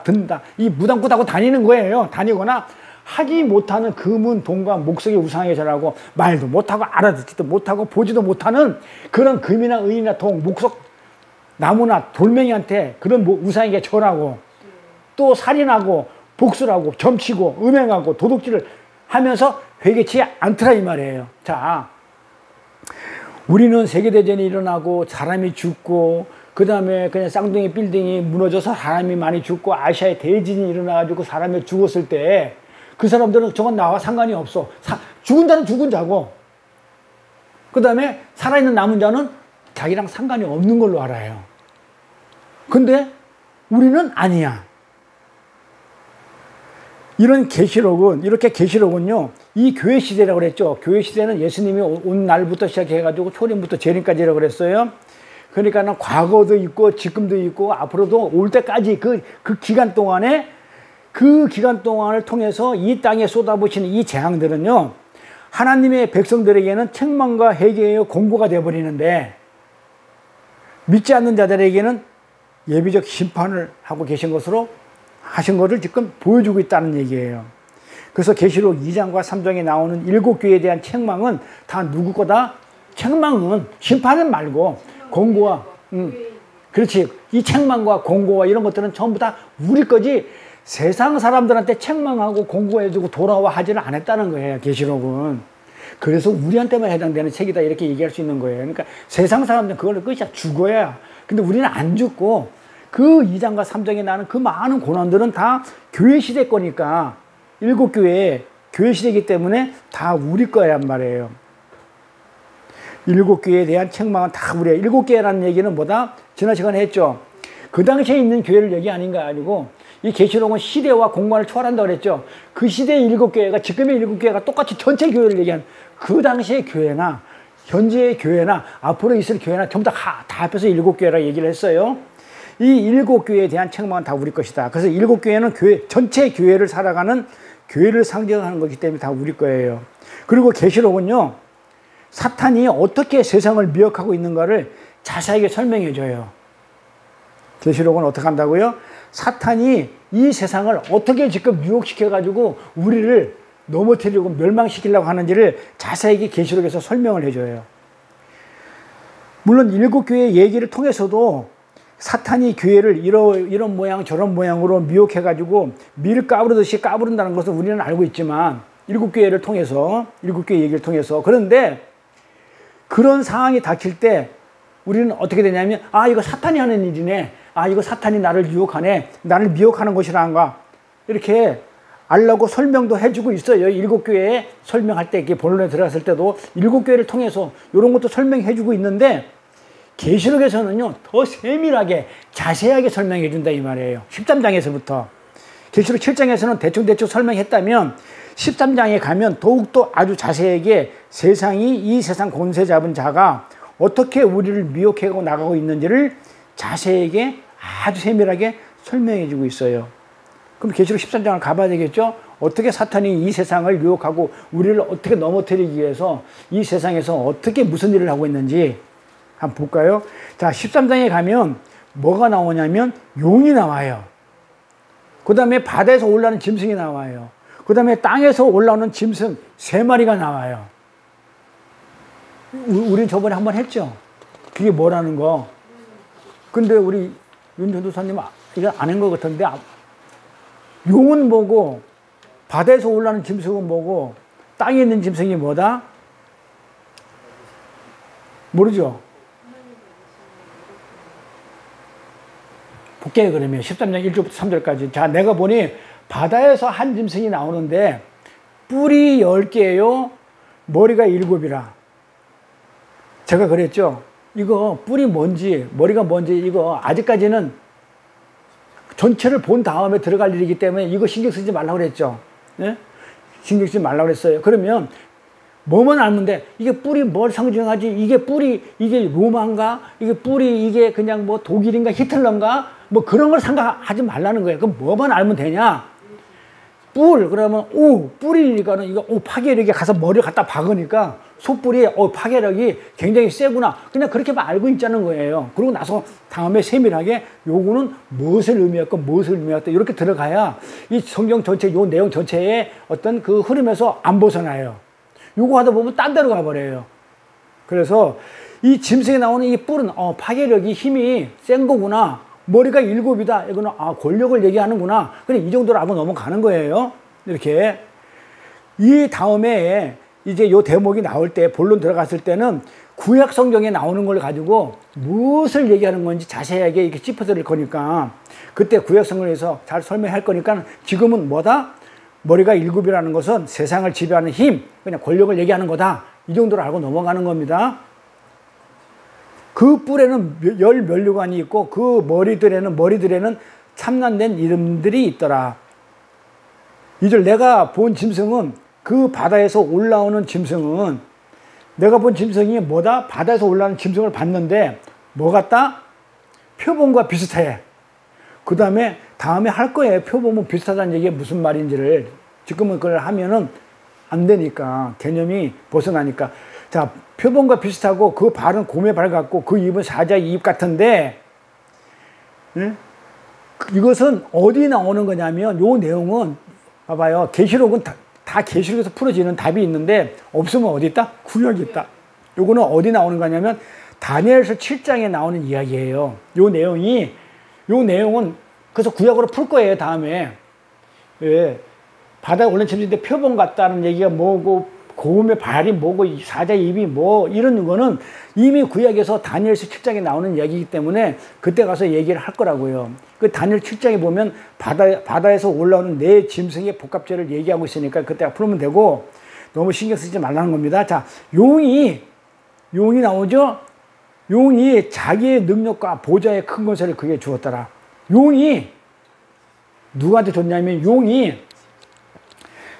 듣는다. 이 무당굿하고 다니는 거예요. 다니거나 하지 못하는 금은 동과 목석의 우상에 절하고 말도 못하고 알아듣지도 못하고 보지도 못하는 그런 금이나 은이나 동, 목석, 나무나 돌멩이한테 그런 우상에게 절하고 또 살인하고 복수하고 점치고 음행하고 도둑질을 하면서 회개치 않더라 이 말이에요. 자, 우리는 세계대전이 일어나고 사람이 죽고 그 다음에 그냥 쌍둥이 빌딩이 무너져서 사람이 많이 죽고 아시아에 대지진이 일어나가지고 사람이 죽었을 때 그 사람들은 저건 나와 상관이 없어. 죽은 자는 죽은 자고 그 다음에 살아있는 남은 자는 자기랑 상관이 없는 걸로 알아요. 근데 우리는 아니야. 이렇게 계시록은요, 이 교회 시대라고 그랬죠. 교회 시대는 예수님이 온 날부터 시작해가지고 초림부터 재림까지라고 그랬어요. 그러니까는 과거도 있고 지금도 있고 앞으로도 올 때까지 그 기간 동안에 그 기간 동안을 통해서 이 땅에 쏟아부치는 이 재앙들은요, 하나님의 백성들에게는 책망과 회개의 공고가 되어버리는데 믿지 않는 자들에게는 예비적 심판을 하고 계신 것으로 하신 것을 지금 보여주고 있다는 얘기예요. 그래서 계시록 2장과 3장에 나오는 7교회에 대한 책망은 다 누구 거다? 책망은 심판은 말고 공고와 그렇지, 이 책망과 공고와 이런 것들은 전부 다 우리 거지 세상 사람들한테 책망하고 공고해주고 돌아와 하지를 않았다는 거예요. 계시록은. 그래서 우리한테만 해당되는 책이다 이렇게 얘기할 수 있는 거예요. 그러니까 세상 사람들은 그걸로 끝이야. 죽어야. 근데 우리는 안 죽고 그 2장과 3장에 나는 그 많은 고난들은 다 교회 시대 거니까 일곱 교회, 교회 시대이기 때문에 다 우리 거란 말이에요. 일곱 교회에 대한 책망은 다 우리예요. 일곱 교회라는 얘기는 뭐다? 지난 시간에 했죠. 그 당시에 있는 교회를 얘기 아닌가 아니고 이 계시록은 시대와 공간을 초월한다고 그랬죠. 그 시대의 일곱 교회가 지금의 일곱 교회가 똑같이 전체 교회를 얘기한 그 당시의 교회나 현재의 교회나 앞으로 있을 교회나 전부 다 합해서 일곱 교회라 얘기를 했어요. 이 일곱 교회에 대한 책망은 다 우리 것이다. 그래서 일곱 교회는 교회 전체 교회를 살아가는 교회를 상징하는 거기 때문에 다 우리 거예요. 그리고 계시록은요. 사탄이 어떻게 세상을 미혹하고 있는가를 자세하게 설명해 줘요. 계시록은 어떻게 한다고요? 사탄이 이 세상을 어떻게 지금 유혹시켜 가지고 우리를 넘어뜨리고 멸망시키려고 하는지를 자세하게 계시록에서 설명을 해줘요. 물론 일곱 교회 얘기를 통해서도 사탄이 교회를 이런 모양 저런 모양으로 미혹해 가지고 밀 까부르듯이 까부른다는 것을 우리는 알고 있지만 일곱 교회를 통해서 일곱 교회 얘기를 통해서 그런데 그런 상황이 닥칠 때 우리는 어떻게 되냐면 아 이거 사탄이 하는 일이네. 아 이거 사탄이 나를 유혹하네. 나를 미혹하는 것이란가. 이렇게 알라고 설명도 해주고 있어요. 일곱 교회에 설명할 때 본론에 들어갔을 때도 일곱 교회를 통해서 이런 것도 설명해주고 있는데 계시록에서는요 더 세밀하게 자세하게 설명해 준다 이 말이에요. 13장에서부터 계시록 7장에서는 대충 설명했다면 13장에 가면 더욱더 아주 자세하게 세상이 이 세상 권세 잡은 자가 어떻게 우리를 미혹하고 나가고 있는지를 자세하게 아주 세밀하게 설명해 주고 있어요. 그럼 계시록 13장을 가봐야 되겠죠? 어떻게 사탄이 이 세상을 유혹하고 우리를 어떻게 넘어뜨리기 위해서 이 세상에서 어떻게 무슨 일을 하고 있는지 한번 볼까요? 자, 13장에 가면 뭐가 나오냐면 용이 나와요. 그 다음에 바다에서 올라오는 짐승이 나와요. 그 다음에 땅에서 올라오는 짐승 3마리가 나와요. 우린 저번에 한번 했죠? 그게 뭐라는 거. 근데 우리 윤 전도사님 이거 안 한 것 같은데 용은 뭐고 바다에서 올라오는 짐승은 뭐고 땅에 있는 짐승이 뭐다? 모르죠? 볼게요 그러면 13장 1절부터 3절까지. 자 내가 보니 바다에서 한 짐승이 나오는데 뿔이 10개요 머리가 7이라. 제가 그랬죠. 이거 뿔이 뭔지 머리가 뭔지 이거 아직까지는 전체를 본 다음에 들어갈 일이기 때문에 이거 신경 쓰지 말라고 그랬죠. 예? 신경 쓰지 말라고 그랬어요. 그러면 뭐만 알면 돼. 이게 뿔이 뭘 상징하지? 이게 뿔이 이게 로마인가? 이게 뿔이 이게 그냥 뭐 독일인가 히틀러인가? 뭐 그런 걸 생각하지 말라는 거예요. 그럼 뭐만 알면 되냐? 뿔 그러면 뿔이니까는 이거 파괴력이 가서 머리를 갖다 박으니까 소뿔이 파괴력이 굉장히 세구나. 그냥 그렇게만 알고 있자는 거예요. 그러고 나서 다음에 세밀하게 요거는 무엇을 의미했고 무엇을 의미했다 이렇게 들어가야 이 성경 전체 요 내용 전체의 어떤 그 흐름에서 안 벗어나요. 요거 하다 보면 딴 데로 가버려요. 그래서 이 짐승에 나오는 이 뿔은 파괴력이 힘이 센 거구나. 머리가 7이다. 이거는 권력을 얘기하는구나. 그냥 이 정도로 알고 넘어가는 거예요. 이렇게. 이 다음에 이제 요 대목이 나올 때 본론 들어갔을 때는 구약 성경에 나오는 걸 가지고 무엇을 얘기하는 건지 자세하게 이렇게 짚어드릴 거니까 그때 구약 성경에서 잘 설명할 거니까 지금은 뭐다? 머리가 7이라는 것은 세상을 지배하는 힘, 그냥 권력을 얘기하는 거다. 이 정도로 알고 넘어가는 겁니다. 그 뿔에는 열 면류관이 있고 그 머리들에는 참난된 이름들이 있더라. 이절 내가 본 짐승은 그 바다에서 올라오는 짐승은 내가 본 짐승이 뭐다? 바다에서 올라오는 짐승을 봤는데 뭐 같다? 표범과 비슷해. 그 다음에 할 거예요. 표범은 비슷하다는 얘기가 무슨 말인지를. 지금은 그걸 하면은 안 되니까 개념이 벗어나니까. 자, 표범과 비슷하고 그 발은 곰의 발 같고 그 입은 사자의 입 같은데 이것은 어디 나오는 거냐면 요 내용은 봐봐요. 계시록은 다 계시록에서 풀어지는 답이 있는데 없으면 어디 있다? 구약이 있다. 요거는 어디 나오는 거냐면 다니엘서 7장에 나오는 이야기예요. 요 내용은 그래서 구약으로 풀 거예요. 다음에. 예. 바다에 올린 짐승인데 표범 같다는 얘기가 뭐고 고음의 발이 뭐고 사자의 입이 뭐 이런 거는 이미 구약에서 다니엘서 7장에 나오는 이야기이기 때문에 그때 가서 얘기를 할 거라고요. 그 다니엘 7장에 보면 바다에서 올라오는 네 짐승의 복합체를 얘기하고 있으니까 그때 풀면 되고 너무 신경 쓰지 말라는 겁니다. 자, 용이 나오죠? 용이 자기의 능력과 보좌의 큰 권세를 그에게 주었더라. 용이 누구한테 줬냐면 용이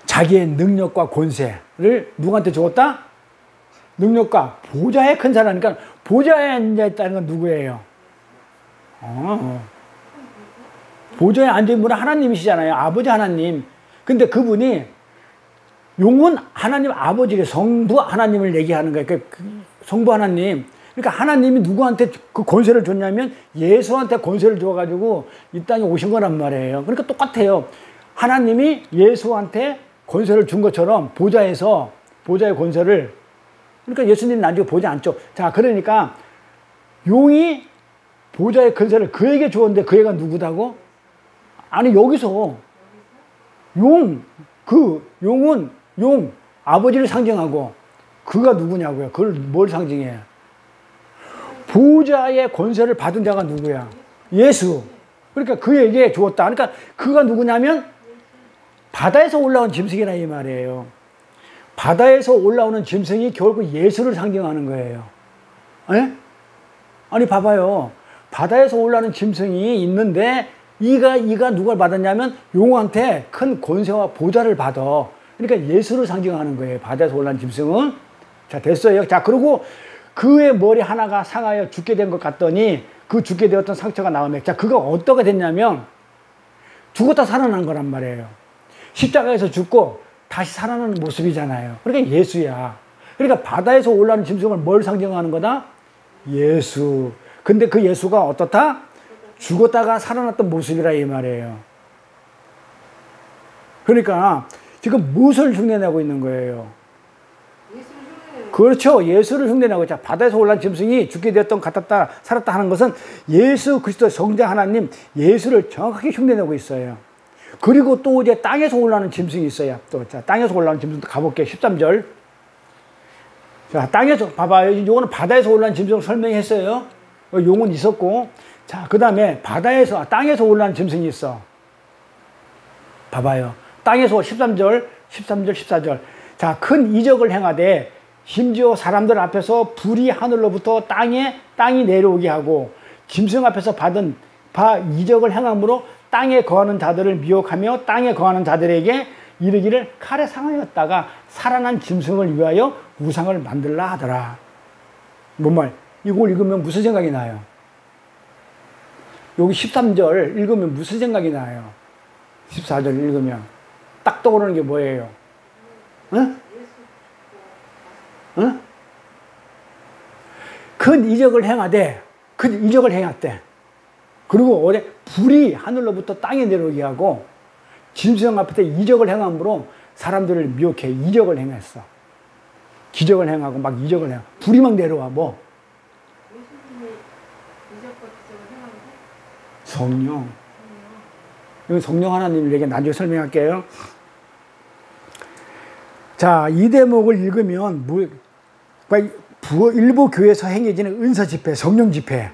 자기의 능력과 권세를 누구한테 주었다? 능력과 보좌의 큰 사람이니까 보좌에 앉아있다는 건 누구예요? 보좌에 앉아있는 분은 하나님이시잖아요. 아버지 하나님. 근데 그분이 용은 하나님 아버지의 성부 하나님을 얘기하는 거예요. 그 성부 하나님. 그러니까 하나님이 누구한테 그 권세를 줬냐면 예수한테 권세를 줘가지고 이 땅에 오신 거란 말이에요. 그러니까 똑같아요. 하나님이 예수한테 권세를 준 것처럼 보좌의 권세를, 그러니까 예수님 나중에 보지 않죠. 자, 그러니까 용이 보좌의 권세를 그에게 주었는데 그 애가 누구다고? 아니, 여기서 용은 용 아버지를 상징하고 그가 누구냐고요. 그걸 뭘 상징해요? 보좌의 권세를 받은 자가 누구야? 예수. 그러니까 그에게 주었다. 그러니까 그가 누구냐면 바다에서 올라온 짐승이라 이 말이에요. 바다에서 올라오는 짐승이 결국 예수를 상징하는 거예요. 에? 아니 봐봐요. 바다에서 올라오는 짐승이 있는데 이가 누굴 받았냐면 용한테 큰 권세와 보좌를 받아. 그러니까 예수를 상징하는 거예요. 바다에서 올라온 짐승은. 자, 됐어요. 자, 그리고 그의 머리 하나가 상하여 죽게 된 것 같더니 그 죽게 되었던 상처가 나오며, 자, 그가 어떻게 됐냐면 죽었다 살아난 거란 말이에요. 십자가에서 죽고 다시 살아나는 모습이잖아요. 그러니까 예수야. 그러니까 바다에서 올라오는 짐승을 뭘 상징하는 거다? 예수. 근데 그 예수가 어떻다? 죽었다가 살아났던 모습이라 이 말이에요. 그러니까 지금 무엇을 흉내내고 있는 거예요? 그렇죠. 예수를 흉내내고 있죠. 바다에서 올라온 짐승이 죽게 되었던 같았다 살았다 하는 것은 예수 그리스도의 성자 하나님 예수를 정확하게 흉내내고 있어요. 그리고 또 이제 땅에서 올라오는 짐승이 있어요. 또 자, 땅에서 올라오는 짐승도 가볼게요. 13절. 자, 땅에서 봐봐요. 이거는 바다에서 올라온 짐승을 설명했어요. 용은 있었고, 자, 그 다음에 땅에서 올라온 짐승이 있어. 봐봐요. 땅에서 13절, 14절. 자, 큰 이적을 행하되 심지어 사람들 앞에서 불이 하늘로부터 땅이 내려오게 하고 짐승 앞에서 받은 바 이적을 행함으로 땅에 거하는 자들을 미혹하며 땅에 거하는 자들에게 이르기를 칼에 상하였다가 살아난 짐승을 위하여 우상을 만들라 하더라. 뭔 말? 이걸 읽으면 무슨 생각이 나요? 여기 13절 읽으면 무슨 생각이 나요? 14절 읽으면 딱 떠오르는 게 뭐예요? 응? 응? 큰 이적을 행하되 그리고 어제 불이 하늘로부터 땅에 내려오게 하고 짐승 앞에 이적을 행함으로 사람들을 미혹해 이적을 행했어. 기적을 행하고 막 이적을 행하고 불이 막 내려와 뭐. 성령. 이건 성령 하나님에게 나중에 설명할게요. 자, 이 대목을 읽으면 일부 교회에서 행해지는 은사 집회, 성령 집회,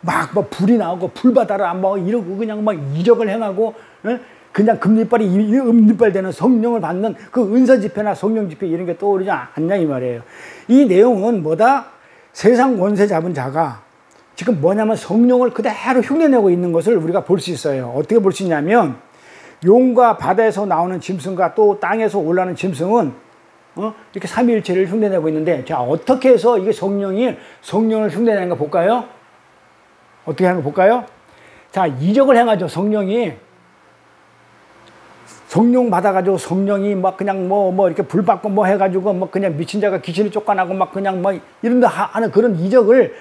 막 불이 나오고 불바다라 막 이러고 그냥 막 이적을 행하고 그냥 금리빨이 음리빨 되는 성령을 받는 그 은사 집회나 성령 집회 이런 게 떠오르지 않냐 이 말이에요. 이 내용은 뭐다? 세상 권세 잡은 자가 지금 뭐냐면 성령을 그대로 흉내내고 있는 것을 우리가 볼 수 있어요. 어떻게 볼 수 있냐면 용과 바다에서 나오는 짐승과 또 땅에서 올라오는 짐승은 이렇게 삼위일체를 흉내내고 있는데, 자, 어떻게 해서 이게 성령을 흉내내는 거 볼까요? 어떻게 하는 거 볼까요? 자, 이적을 행하죠. 성령이 성령 받아가지고 성령이 막 그냥 뭐 이렇게 불 받고 뭐 해가지고 뭐 그냥 미친 자가 귀신이 쫓겨나고 막 그냥 뭐 이런 데 하는 그런 이적을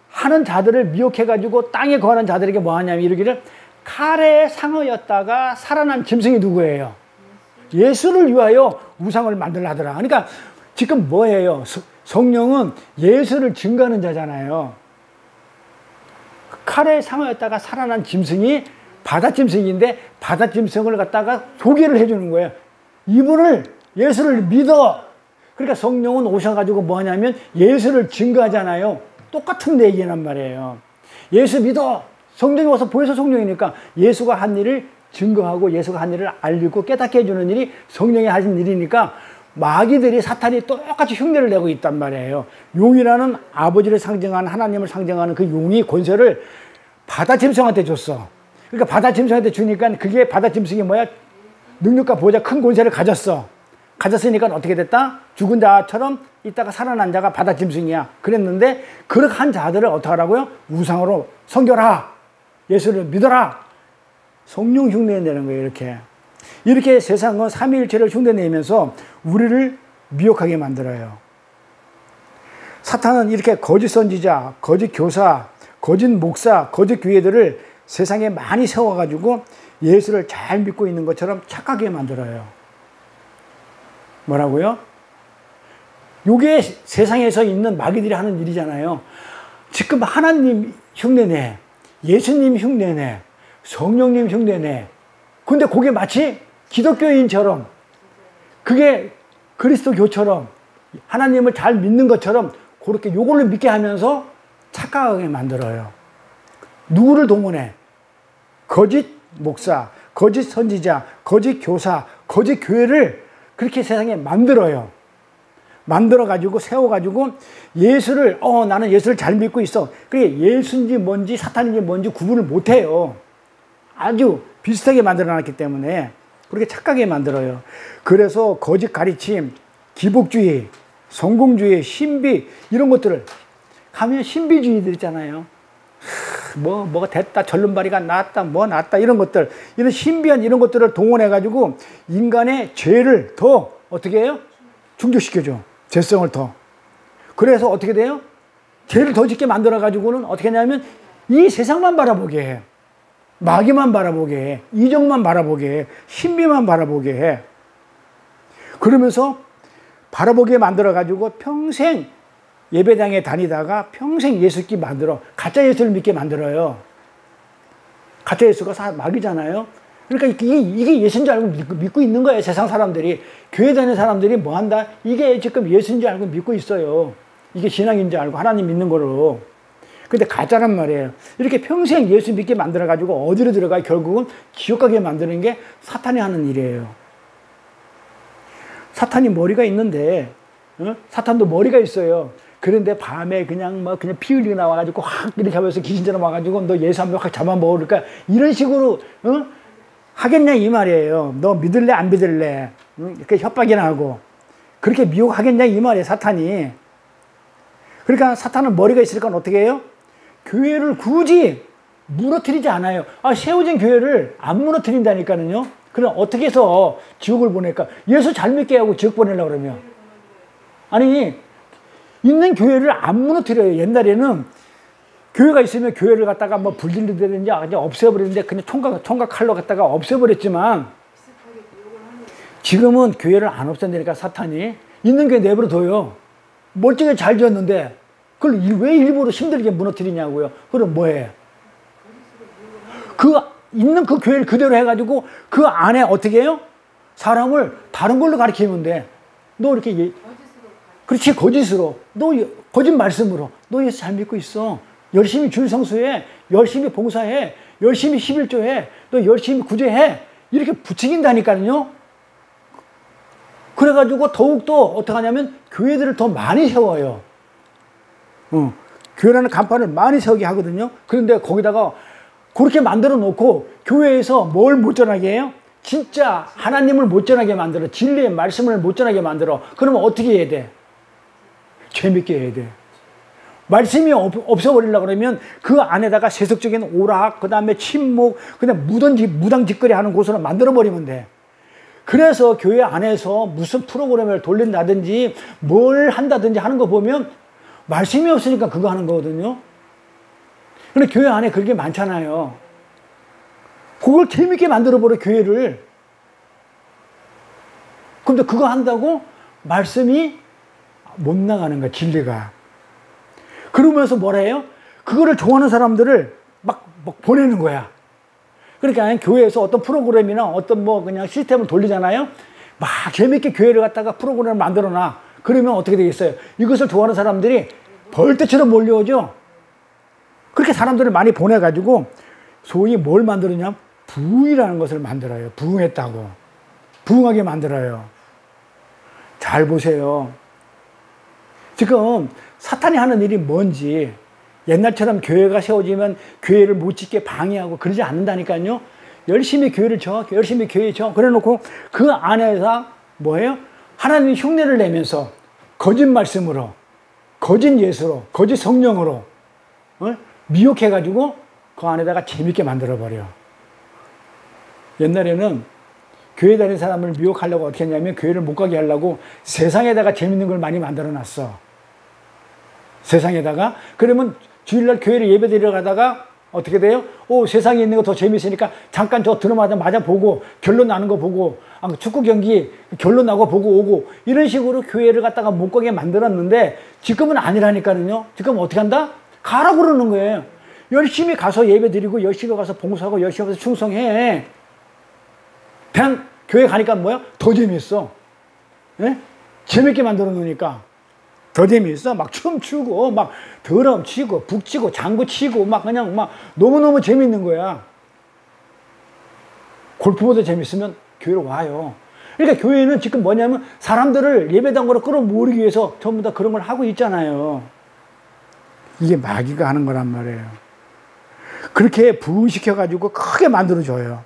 하는 자들을 미혹해가지고 땅에 거하는 자들에게 뭐 하냐면 이러기를 칼에 상하였다가 살아난 짐승이 누구예요? 예수를 위하여 우상을 만들라 하더라. 그러니까 지금 뭐예요? 성령은 예수를 증거하는 자잖아요. 칼에 상하였다가 살아난 짐승이 바다짐승인데 바다짐승을 갖다가 소개를 해주는 거예요. 이분을 예수를 믿어. 그러니까 성령은 오셔가지고 뭐 하냐면 예수를 증거하잖아요. 똑같은 얘기란 말이에요. 예수 믿어. 성령이 와서 보여서 성령이니까 예수가 한 일을 증거하고 예수가 한 일을 알리고 깨닫게 해주는 일이 성령이 하신 일이니까 마귀들이 사탄이 똑같이 흉내를 내고 있단 말이에요. 용이라는 아버지를 상징하는 하나님을 상징하는 그 용이 권세를 바다 짐승한테 줬어. 그러니까 바다 짐승한테 주니까 그게 바다 짐승이 뭐야? 능력과 보호자 큰 권세를 가졌어. 가졌으니까 어떻게 됐다? 죽은 자처럼 이따가 살아난 자가 바다 짐승이야. 그랬는데 그렇게 한 자들을 어떻게 하라고요? 우상으로 섬겨라. 예수를 믿어라. 성령 흉내내는 거예요. 이렇게 세상은 삼위일체를 흉내내면서 우리를 미혹하게 만들어요. 사탄은 이렇게 거짓 선지자, 거짓 교사, 거짓 목사, 거짓 교회들을 세상에 많이 세워가지고 예수를 잘 믿고 있는 것처럼 착하게 만들어요. 뭐라고요? 요게 세상에서 있는 마귀들이 하는 일이잖아요. 지금 하나님 흉내내, 예수님 흉내내, 성령님 흉내내. 근데 그게 마치 기독교인처럼, 그게 그리스도교처럼 하나님을 잘 믿는 것처럼 그렇게 요걸로 믿게 하면서 착각하게 만들어요. 누구를 동원해? 거짓 목사, 거짓 선지자, 거짓 교사, 거짓 교회를 그렇게 세상에 만들어요. 만들어가지고 세워가지고 예수를 나는 예수를 잘 믿고 있어. 그게 예수인지 뭔지 사탄인지 뭔지 구분을 못해요. 아주 비슷하게 만들어놨기 때문에 그렇게 착하게 만들어요. 그래서 거짓 가르침, 기복주의, 성공주의, 신비 이런 것들을 가면 신비주의들 있잖아요. 뭐가 됐다, 절름발이가 났다, 뭐 났다 이런 것들, 이런 신비한 이런 것들을 동원해가지고 인간의 죄를 더 어떻게 해요? 충족시켜줘. 죄성을 더. 그래서 어떻게 돼요? 죄를 더 짓게 만들어가지고는 어떻게 하냐면 이 세상만 바라보게 해. 마귀만 바라보게 해. 이정만 바라보게 해. 신비만 바라보게 해. 그러면서 바라보게 만들어가지고 평생 예배당에 다니다가 평생 예수께 만들어 가짜 예수를 믿게 만들어요. 가짜 예수가 마귀잖아요. 그러니까 이게 예수인 줄 알고 믿고 있는 거예요. 세상 사람들이. 교회 다니는 사람들이 뭐 한다? 이게 지금 예수인 줄 알고 믿고 있어요. 이게 신앙인 줄 알고 하나님 믿는 거로. 근데 가짜란 말이에요. 이렇게 평생 예수 믿게 만들어가지고 어디로 들어가 결국은 지옥 가게 만드는 게 사탄이 하는 일이에요. 사탄이 머리가 있는데, 사탄도 머리가 있어요. 그런데 밤에 그냥 피 흘리고 나와가지고 확 이렇게 하면서 귀신처럼 와가지고 너 예수 한 명 확 잡아먹으니까 이런 식으로, 하겠냐 이 말이에요. 너 믿을래 안 믿을래? 이렇게 협박이나 하고. 그렇게 미혹하겠냐 이 말이에요, 사탄이. 그러니까 사탄은 머리가 있으니까 어떻게 해요? 교회를 굳이 무너뜨리지 않아요. 세워진 교회를 안 무너뜨린다니까요. 그럼 어떻게 해서 지옥을 보낼까? 예수 잘 믿게 하고 지옥 보내려고 그러면. 아니, 있는 교회를 안 무너뜨려요. 옛날에는 교회가 있으면 교회를 갖다가 뭐 불질르든지 없애버리는데 그냥 총각 칼로 갖다가 없애버렸지만 지금은 교회를 안 없앤다니까 사탄이. 있는 교회 내버려둬요. 멀쩡하게 잘 지었는데 그걸 왜 일부러 힘들게 무너뜨리냐고요. 그럼 뭐해? 있는 그 교회를 그대로 해가지고 그 안에 어떻게 해요? 사람을 다른 걸로 가르치면 돼. 너 이렇게 그렇지, 거짓으로. 너 거짓 말씀으로. 너 예수 잘 믿고 있어. 열심히 줄 성수해. 열심히 봉사해. 열심히 11조해. 너 열심히 구제해. 이렇게 부추긴다니까요. 그래가지고 더욱더 어떻게 하냐면 교회들을 더 많이 세워요. 교회라는 간판을 많이 세우게 하거든요. 그런데 거기다가 그렇게 만들어 놓고 교회에서 뭘 못 전하게 해요? 진짜 하나님을 못 전하게 만들어. 진리의 말씀을 못 전하게 만들어. 그러면 어떻게 해야 돼? 재밌게 해야 돼. 말씀이 없어버리려고 그러면 그 안에다가 세속적인 오락, 그 다음에 침묵, 그냥 무당짓거리 하는 곳으로 만들어버리면 돼. 그래서 교회 안에서 무슨 프로그램을 돌린다든지 뭘 한다든지 하는 거 보면 말씀이 없으니까 그거 하는 거거든요. 근데 교회 안에 그게 많잖아요. 그걸 재밌게 만들어버려, 교회를. 근데 그거 한다고 말씀이 못 나가는 거야, 진리가. 그러면서 뭐라 해요? 그거를 좋아하는 사람들을 막 보내는 거야. 그러니까 교회에서 어떤 프로그램이나 어떤 그냥 시스템을 돌리잖아요. 막 재밌게 교회를 갖다가 프로그램을 만들어놔. 그러면 어떻게 되겠어요? 이것을 좋아하는 사람들이 벌떼처럼 몰려오죠. 그렇게 사람들을 많이 보내가지고 소위 뭘 만들었냐? 부이라는 것을 만들어요. 부흥했다고. 부흥하게 만들어요. 잘 보세요. 지금 사탄이 하는 일이 뭔지, 옛날처럼 교회가 세워지면 교회를 못 짓게 방해하고 그러지 않는다니까요. 열심히 교회를 져, 열심히 교회 져. 그래 놓고 그 안에서 뭐예요? 하나님의 흉내를 내면서 거짓 말씀으로, 거짓 예수로, 거짓 성령으로 미혹해가지고 그 안에다가 재밌게 만들어버려. 옛날에는 교회 다니는 사람을 미혹하려고 어떻게 했냐면 교회를 못 가게 하려고 세상에다가 재밌는 걸 많이 만들어 놨어. 세상에다가. 그러면 주일날 교회를 예배 드리러 가다가 어떻게 돼요? 세상에 있는 거 더 재밌으니까 잠깐 저 들어마자 맞아 보고 결론 나는 거 보고 축구 경기 결론 나고 보고 오고 이런 식으로 교회를 갖다가 못 가게 만들었는데 지금은 아니라니까요. 지금 어떻게 한다? 가라고 그러는 거예요. 열심히 가서 예배 드리고 열심히 가서 봉사하고 열심히 가서 충성해. 그냥 교회 가니까 뭐야? 더 재밌어. 예? 재밌게 만들어 놓으니까 더 재밌어. 막 춤추고 막 드럼 치고 북치고 장구 치고 막 그냥 막 너무너무 재밌는 거야. 골프보다 재밌으면 교회로 와요. 그러니까 교회는 지금 뭐냐면 사람들을 예배당으로 끌어모으기 위해서 전부 다 그런 걸 하고 있잖아요. 이게 마귀가 하는 거란 말이에요. 그렇게 부흥시켜가지고 크게 만들어줘요.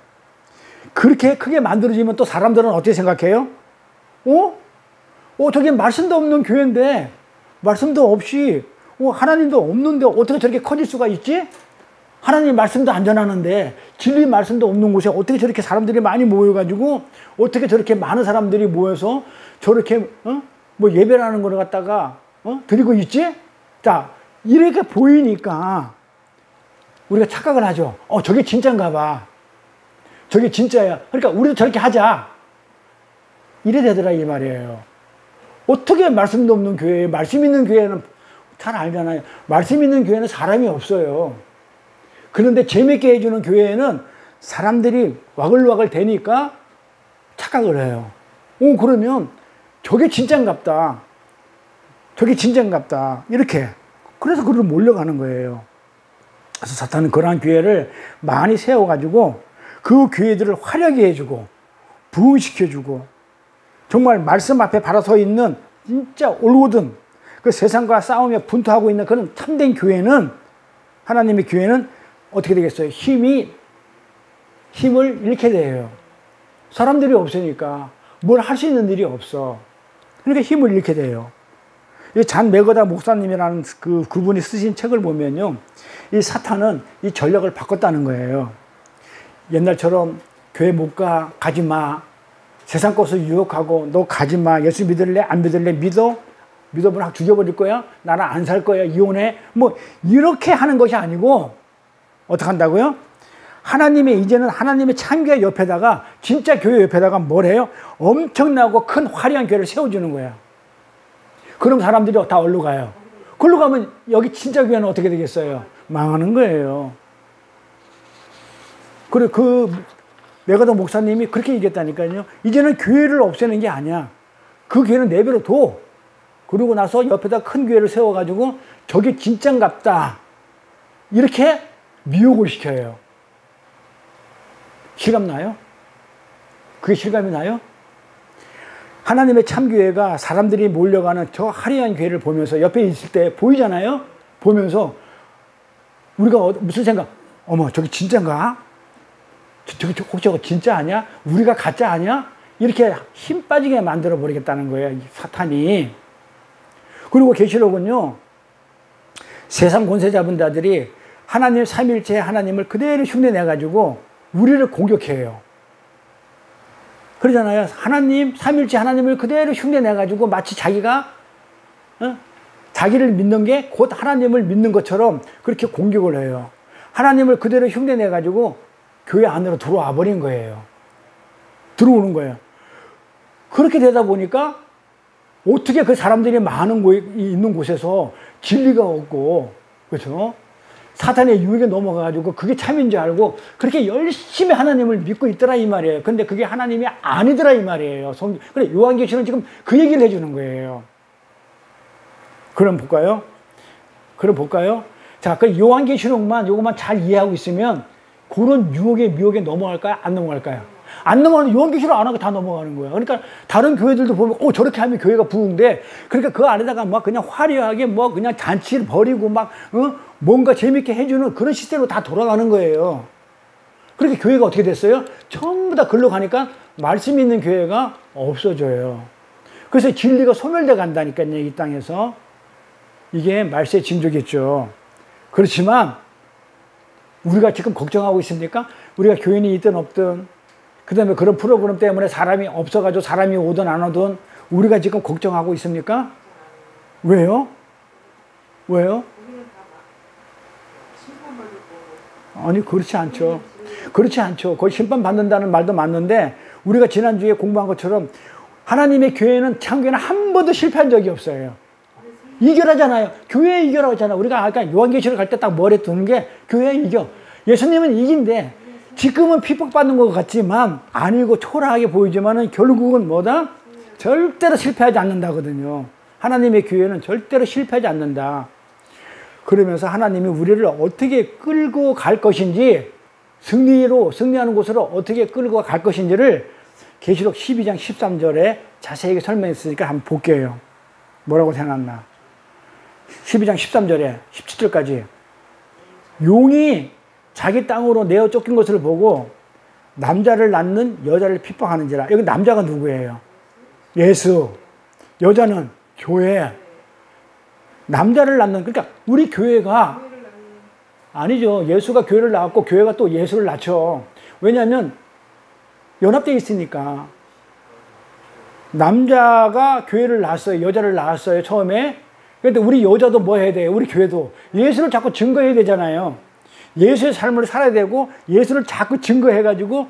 그렇게 크게 만들어지면 또 사람들은 어떻게 생각해요? 저기 말씀도 없는 교회인데, 말씀도 없이, 하나님도 없는데 어떻게 저렇게 커질 수가 있지? 하나님 말씀도 안 전하는데, 진리 말씀도 없는 곳에 어떻게 저렇게 사람들이 많이 모여가지고, 어떻게 저렇게 많은 사람들이 모여서 저렇게, 뭐 예배라는 걸 갖다가, 드리고 있지? 자, 이렇게 보이니까, 우리가 착각을 하죠. 저게 진짜인가 봐. 저게 진짜야. 그러니까 우리도 저렇게 하자. 이래 되더라 이 말이에요. 어떻게 말씀도 없는 교회에, 말씀 있는 교회는 잘 알잖아요. 말씀 있는 교회는 사람이 없어요. 그런데 재밌게 해주는 교회에는 사람들이 와글와글 되니까 착각을 해요. 그러면 저게 진짜인갑다. 저게 진짜인갑다. 이렇게. 그래서 그로 몰려가는 거예요. 그래서 사탄은 그러한 교회를 많이 세워가지고 그 교회들을 화려하게 해주고 부흥시켜주고 정말 말씀 앞에 바로 서 있는 진짜 올곧은 그 세상과 싸우며 분투하고 있는 그런 참된 교회는, 하나님의 교회는 어떻게 되겠어요? 힘을 잃게 돼요. 사람들이 없으니까 뭘 할 수 있는 일이 없어. 그러니까 힘을 잃게 돼요. 이 잔 메거다 목사님이라는 그분이 쓰신 책을 보면요, 이 사탄은 이 전략을 바꿨다는 거예요. 옛날처럼 교회 못 가, 가지 마. 세상 것을 유혹하고 너 가지 마. 예수 믿을래? 안 믿을래? 믿어? 믿어보면 확 죽여버릴 거야? 나는 안 살 거야. 이혼해? 뭐 이렇게 하는 것이 아니고 어떻게 한다고요? 이제는 하나님의 참교회 옆에다가, 진짜 교회 옆에다가 뭘 해요? 엄청나고 큰 화려한 교회를 세워주는 거야. 그럼 사람들이 다 어디로 가요? 그걸로 가면 여기 진짜 교회는 어떻게 되겠어요? 망하는 거예요. 그래, 메가더 목사님이 그렇게 얘기했다니까요. 이제는 교회를 없애는 게 아니야. 그 교회는 내버려 둬. 그러고 나서 옆에다 큰 교회를 세워가지고 저게 진짠갑다. 이렇게 미혹을 시켜요. 실감 나요? 그게 실감이 나요? 하나님의 참교회가 사람들이 몰려가는 저 화려한 교회를 보면서 옆에 있을 때 보이잖아요? 보면서 우리가 무슨 생각? 어머, 저게 진짠가? 혹시 저거 진짜 아니야? 우리가 가짜 아니야? 이렇게 힘 빠지게 만들어 버리겠다는 거예요, 사탄이. 그리고 계시록은요, 세상 권세 잡은 자들이 하나님 삼일체 하나님을 그대로 흉내내가지고 우리를 공격해요. 그러잖아요. 하나님 삼일체 하나님을 그대로 흉내내가지고 마치 자기가 자기를 믿는 게 곧 하나님을 믿는 것처럼 그렇게 공격을 해요. 하나님을 그대로 흉내내가지고 교회 안으로 들어와 버린 거예요. 들어오는 거예요. 그렇게 되다 보니까 어떻게 그 사람들이 많은 있는 곳에서 진리가 없고, 그렇죠? 사탄의 유혹에 넘어가가지고 그게 참인 줄 알고 그렇게 열심히 하나님을 믿고 있더라 이 말이에요. 근데 그게 하나님이 아니더라 이 말이에요. 그래, 요한계시는 지금 그 얘기를 해주는 거예요. 그럼 볼까요? 자, 그 요한계시록만 요것만 잘 이해하고 있으면 그런 유혹에 미혹에 넘어갈까요? 안 넘어갈까요? 안 넘어가는, 요한계시록 안 하고 다 넘어가는 거예요. 그러니까 다른 교회들도 보면 저렇게 하면 교회가 부흥돼. 그러니까 그 안에다가 막 그냥 화려하게 뭐 그냥 잔치를 벌이고 막 뭔가 재밌게 해주는 그런 시스템으로 다 돌아가는 거예요. 그렇게 교회가 어떻게 됐어요? 전부 다 글로 가니까 말씀 있는 교회가 없어져요. 그래서 진리가 소멸돼 간다니까요, 이 땅에서. 이게 말세의 징조겠죠. 그렇지만 우리가 지금 걱정하고 있습니까? 우리가 교인이 있든 없든, 그 다음에 그런 프로그램 때문에 사람이 없어가지고 사람이 오든 안 오든 우리가 지금 걱정하고 있습니까? 왜요? 아니, 그렇지 않죠. 거의 심판받는다는 말도 맞는데, 우리가 지난주에 공부한 것처럼 하나님의 교회는, 창교회는 한 번도 실패한 적이 없어요. 이겨라잖아요. 교회 이겨라고 했잖아요. 우리가 아까 요한계시록 갈 때 딱 머리에 두는 게 교회 이겨. 예수님은 이긴데 지금은 핍박받는 것 같지만, 아니고 초라하게 보이지만은 결국은 뭐다? 절대로 실패하지 않는다거든요. 하나님의 교회는 절대로 실패하지 않는다. 그러면서 하나님이 우리를 어떻게 끌고 갈 것인지, 승리하는 곳으로 어떻게 끌고 갈 것인지를 계시록 12장 13절에 자세하게 설명했으니까 한번 볼게요. 뭐라고 생각나? 12장 13절에 17절까지. 용이 자기 땅으로 내어 쫓긴 것을 보고 남자를 낳는 여자를 핍박하는지라. 여기 남자가 누구예요? 예수. 여자는 교회. 남자를 낳는, 그러니까 우리 교회가, 아니죠. 예수가 교회를 낳았고 교회가 또 예수를 낳죠. 왜냐하면 연합되어 있으니까. 남자가 교회를 낳았어요. 여자를 낳았어요, 처음에. 그런데 우리 여자도 뭐 해야 돼요? 우리 교회도 예수를 자꾸 증거해야 되잖아요. 예수의 삶을 살아야 되고, 예수를 자꾸 증거해가지고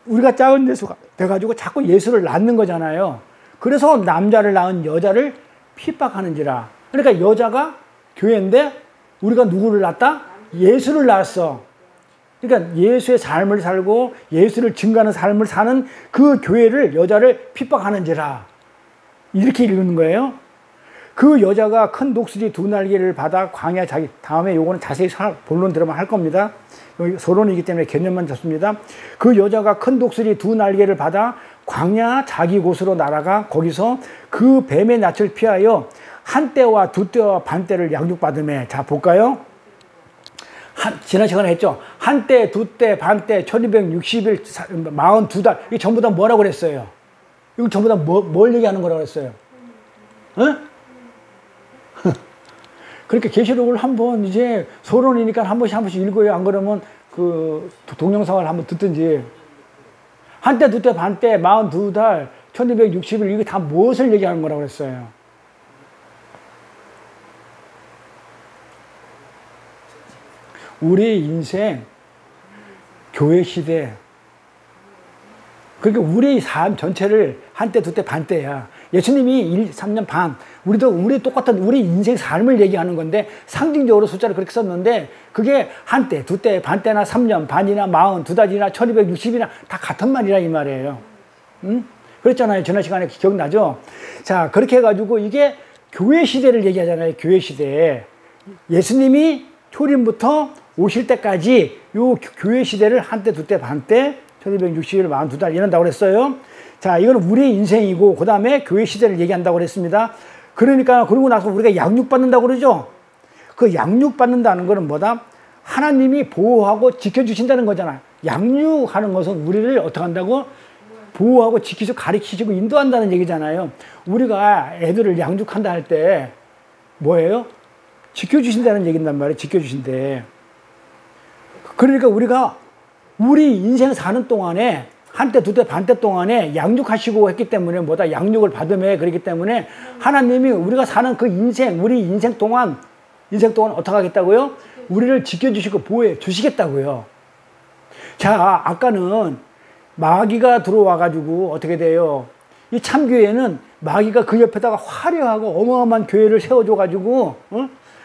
우리가 작은 예수가 돼가지고 자꾸 예수를 낳는 거잖아요. 그래서 남자를 낳은 여자를 핍박하는지라. 그러니까 여자가 교회인데 우리가 누구를 낳았다? 예수를 낳았어. 그러니까 예수의 삶을 살고 예수를 증거하는 삶을 사는 그 교회를, 여자를 핍박하는지라. 이렇게 읽는 거예요. 그 여자가 큰 독수리 두 날개를 받아 광야 자기, 다음에 요거는 자세히 본론 들으면 할 겁니다. 여기 서론이기 때문에 개념만 잡습니다. 그 여자가 큰 독수리 두 날개를 받아 광야 자기 곳으로 날아가 거기서 그 뱀의 낯을 피하여 한 때와 두 때와 반 때를 양육받으며. 자, 볼까요? 지난 시간에 했죠. 한 때, 두 때, 반 때, 1260일, 42달. 이게 전부 다 뭐라고 그랬어요? 이거 전부 다 뭘 얘기하는 거라고 그랬어요? 그러니까 계시록을 한번, 이제 서론이니까 한 번씩 읽어요. 안 그러면 그 동영상을 한번 듣든지. 한 때, 두 때, 반 때, 42달, 1260일, 이게 다 무엇을 얘기하는 거라고 그랬어요? 우리 인생, 교회 시대, 그러니까 우리 삶 전체를 한때, 두때, 반때야. 예수님이 1, 3년 반, 우리 똑같은 우리 인생 삶을 얘기하는 건데, 상징적으로 숫자를 그렇게 썼는데, 그게 한때, 두때, 반때나 3년 반이나 42달이나 1260이나 다 같은 말이라 이 말이에요. 응? 그랬잖아요. 지난 시간에 기억나죠? 자, 그렇게 해가지고 이게 교회 시대를 얘기하잖아요. 교회 시대. 예수님이 초림부터 오실 때까지 요 교회 시대를 한때, 두때, 반때, 1260일, 42달 이런다고 그랬어요. 자, 이건 우리의 인생이고, 그 다음에 교회 시대를 얘기한다고 그랬습니다. 그러니까, 그러고 나서 우리가 양육받는다고 그러죠? 그 양육받는다는 거는 뭐다? 하나님이 보호하고 지켜주신다는 거잖아요. 양육하는 것은 우리를 어떻게 한다고? 보호하고 지키시고 가르치시고 인도한다는 얘기잖아요. 우리가 애들을 양육한다 할 때 뭐예요? 지켜주신다는 얘기란 말이에요. 지켜주신대. 그러니까 우리가 우리 인생 사는 동안에 한때, 두때, 반때 동안에 양육하시고 했기 때문에 뭐다? 양육을 받으며 그렇기 때문에 하나님이 우리가 사는 그 인생, 우리 인생 동안 어떻게 하겠다고요? 우리를 지켜주시고 보호해 주시겠다고요. 자, 아까는 마귀가 들어와가지고 어떻게 돼요? 이 참교회는 마귀가 그 옆에다가 화려하고 어마어마한 교회를 세워줘가지고,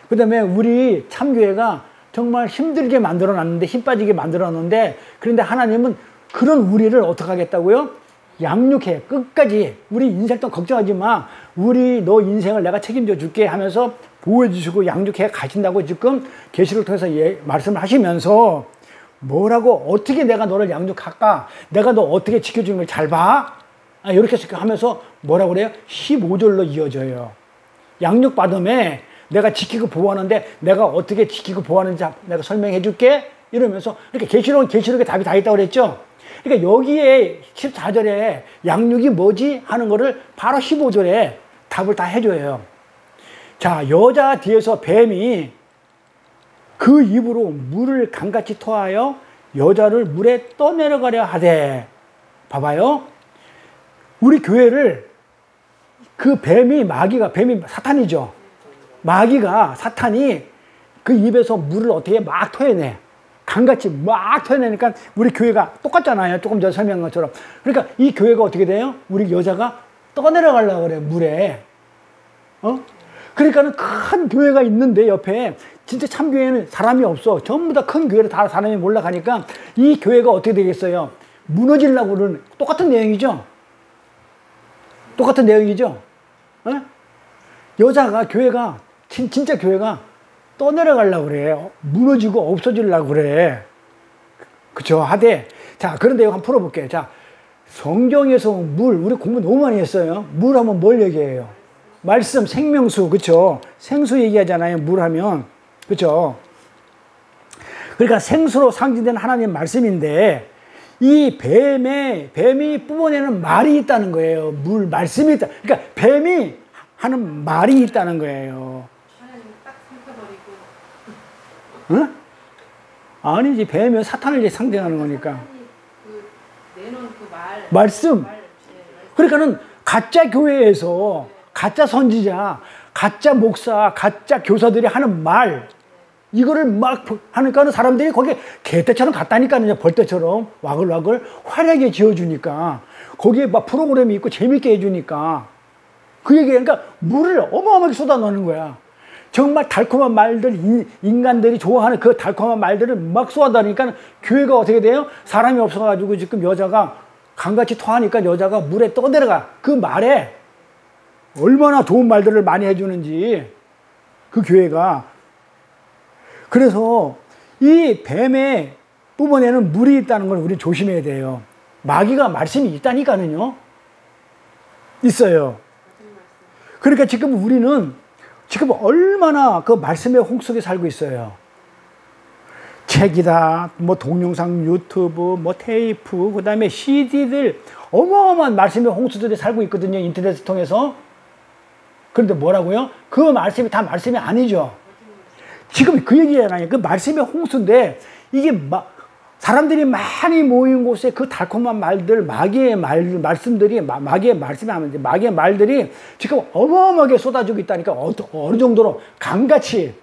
그 다음에 우리 참교회가 정말 힘들게 만들어 놨는데, 힘 빠지게 만들어 놨는데, 그런데 하나님은 그런 우리를 어떻게 하겠다고요? 양육해. 끝까지. 우리 인생 동안 걱정하지 마. 너 인생을 내가 책임져 줄게 하면서 보호해 주시고 양육해 가신다고 지금 계시를 통해서 말씀을 하시면서 뭐라고 어떻게 내가 너를 양육할까? 내가 너 어떻게 지켜주는 걸 잘 봐? 이렇게 하면서 뭐라고 그래요? 15절로 이어져요. 양육받음에 내가 지키고 보호하는데 내가 어떻게 지키고 보호하는지 내가 설명해 줄게. 이러면서 이렇게 계시록에 답이 다 있다고 그랬죠. 그러니까 여기에 14절에 양육이 뭐지? 하는 거를 바로 15절에 답을 다 해줘요. 자, 여자 뒤에서 뱀이 그 입으로 물을 강같이 토하여 여자를 물에 떠내려가려 하되. 봐봐요. 우리 교회를 그 뱀이 사탄이죠. 사탄이 그 입에서 물을 어떻게 막 토해내. 강같이 막 토해내니까 우리 교회가 똑같잖아요. 조금 전에 설명한 것처럼. 그러니까 이 교회가 어떻게 돼요? 우리 여자가 떠내려가려고 그래, 물에. 그러니까는 큰 교회가 있는데 옆에 진짜 참교회는 사람이 없어. 전부 다 큰 교회로 다 사람이 몰려가니까 이 교회가 어떻게 되겠어요? 무너지려고 그러는 똑같은 내용이죠. 똑같은 내용이죠. 교회가 진짜 교회가 떠내려가려고 그래. 무너지고 없어지려고 그래. 그쵸? 하되. 자, 그런데 이거 한번 풀어볼게요. 자, 성경에서 우리 공부 너무 많이 했어요. 물 하면 뭘 얘기해요? 말씀, 생명수, 그쵸? 생수 얘기하잖아요. 물 하면. 그쵸? 그러니까 생수로 상징된 하나님 말씀인데, 이 뱀이 뿜어내는 말이 있다는 거예요. 말씀이 있다. 그러니까 뱀이 하는 말이 있다는 거예요. 하나님 딱 삼켜버리고. 응? 아니지. 뱀이 사탄을 상징하는 거니까. 내놓은 그 말씀. 그러니까는 가짜 교회에서 가짜 선지자, 가짜 목사, 가짜 교사들이 하는 말, 이거를 막 하니까는 사람들이 거기에 개떼처럼 갔다니까요. 벌떼처럼 와글와글 화려하게 지어주니까 거기에 막 프로그램이 있고 재밌게 해주니까 그 얘기. 그러니까 물을 어마어마하게 쏟아넣는 거야. 정말 달콤한 말들, 인간들이 좋아하는 그 달콤한 말들을 막 쏟아다니까 교회가 어떻게 돼요? 사람이 없어가지고 지금 여자가 강같이 토하니까 여자가 물에 떠내려가. 그 말에 얼마나 좋은 말들을 많이 해주는지 그 교회가. 그래서 이 뱀에 뿜어내는 물이 있다는 걸 우리 조심해야 돼요. 마귀가 말씀이 있다니까는요. 있어요. 그러니까 지금 우리는 지금 얼마나 그 말씀의 홍 속에 살고 있어요. 책이다, 뭐 동영상, 유튜브, 뭐 테이프, 그 다음에 CD들, 어마어마한 말씀의 홍수들이 살고 있거든요. 인터넷을 통해서. 그런데 뭐라고요? 그 말씀이 다 말씀이 아니죠. 지금 그 얘기잖아요. 그 말씀의 홍수인데 이게 사람들이 많이 모인 곳에 그 달콤한 말들, 마귀의 말씀들이, 마귀의 말씀이 하면 마귀의 말들이 지금 어마어마하게 쏟아지고 있다니까. 어느 정도로 강같이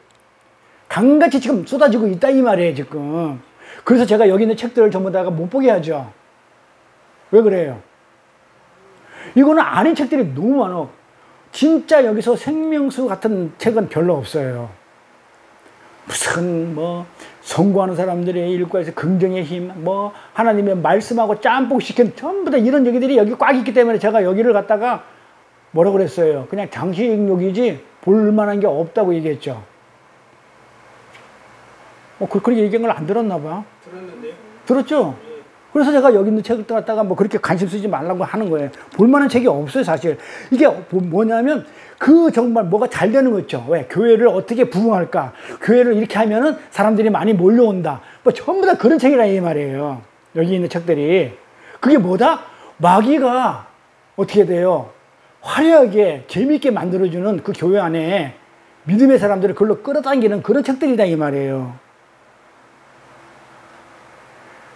지금 쏟아지고 있다 이 말이에요 지금. 그래서 제가 여기 있는 책들을 전부 다가 못 보게 하죠. 왜 그래요? 이거는 아닌 책들이 너무 많아. 진짜 여기서 생명수 같은 책은 별로 없어요. 무슨 선고하는 사람들의 일과에서 긍정의 힘, 하나님의 말씀하고 짬뽕 시킨 전부 다 이런 얘기들이 여기 꽉 있기 때문에 제가 여기를 갖다가 뭐라고 그랬어요? 그냥 장식욕이지 볼만한 게 없다고 얘기했죠. 그렇게 얘기한 걸 안 들었나 봐. 들었는데요? 들었죠? 네. 그래서 제가 여기 있는 책을 갖다가 그렇게 관심 쓰지 말라고 하는 거예요. 볼만한 책이 없어요, 사실. 이게 뭐냐면, 정말 뭐가 잘 되는 거 있죠. 왜? 교회를 어떻게 부흥할까? 교회를 이렇게 하면은 사람들이 많이 몰려온다. 전부 다 그런 책이라 이 말이에요. 여기 있는 책들이. 그게 뭐다? 마귀가 어떻게 돼요? 화려하게, 재미있게 만들어주는 그 교회 안에 믿음의 사람들을 그걸로 끌어당기는 그런 책들이다 이 말이에요.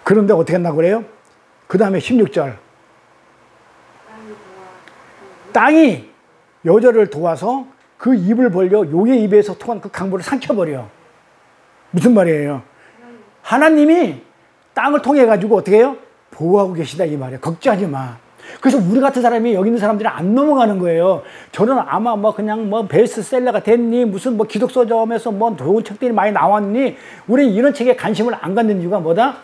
그런데 어떻게 한다고 그래요? 그 다음에 16절. 땅이 여자를 도와서 그 입을 벌려 용의 입에서 통한 그 강물을 삼켜버려. 무슨 말이에요? 하나님이 땅을 통해 가지고 어떻게 해요? 보호하고 계시다 이 말이에요. 걱정하지 마. 그래서 우리 같은 사람이 여기 있는 사람들이 안 넘어가는 거예요. 저는 아마 그냥 베스트셀러가 됐니? 무슨 기독서점에서 좋은 책들이 많이 나왔니? 우리는 이런 책에 관심을 안 갖는 이유가 뭐다?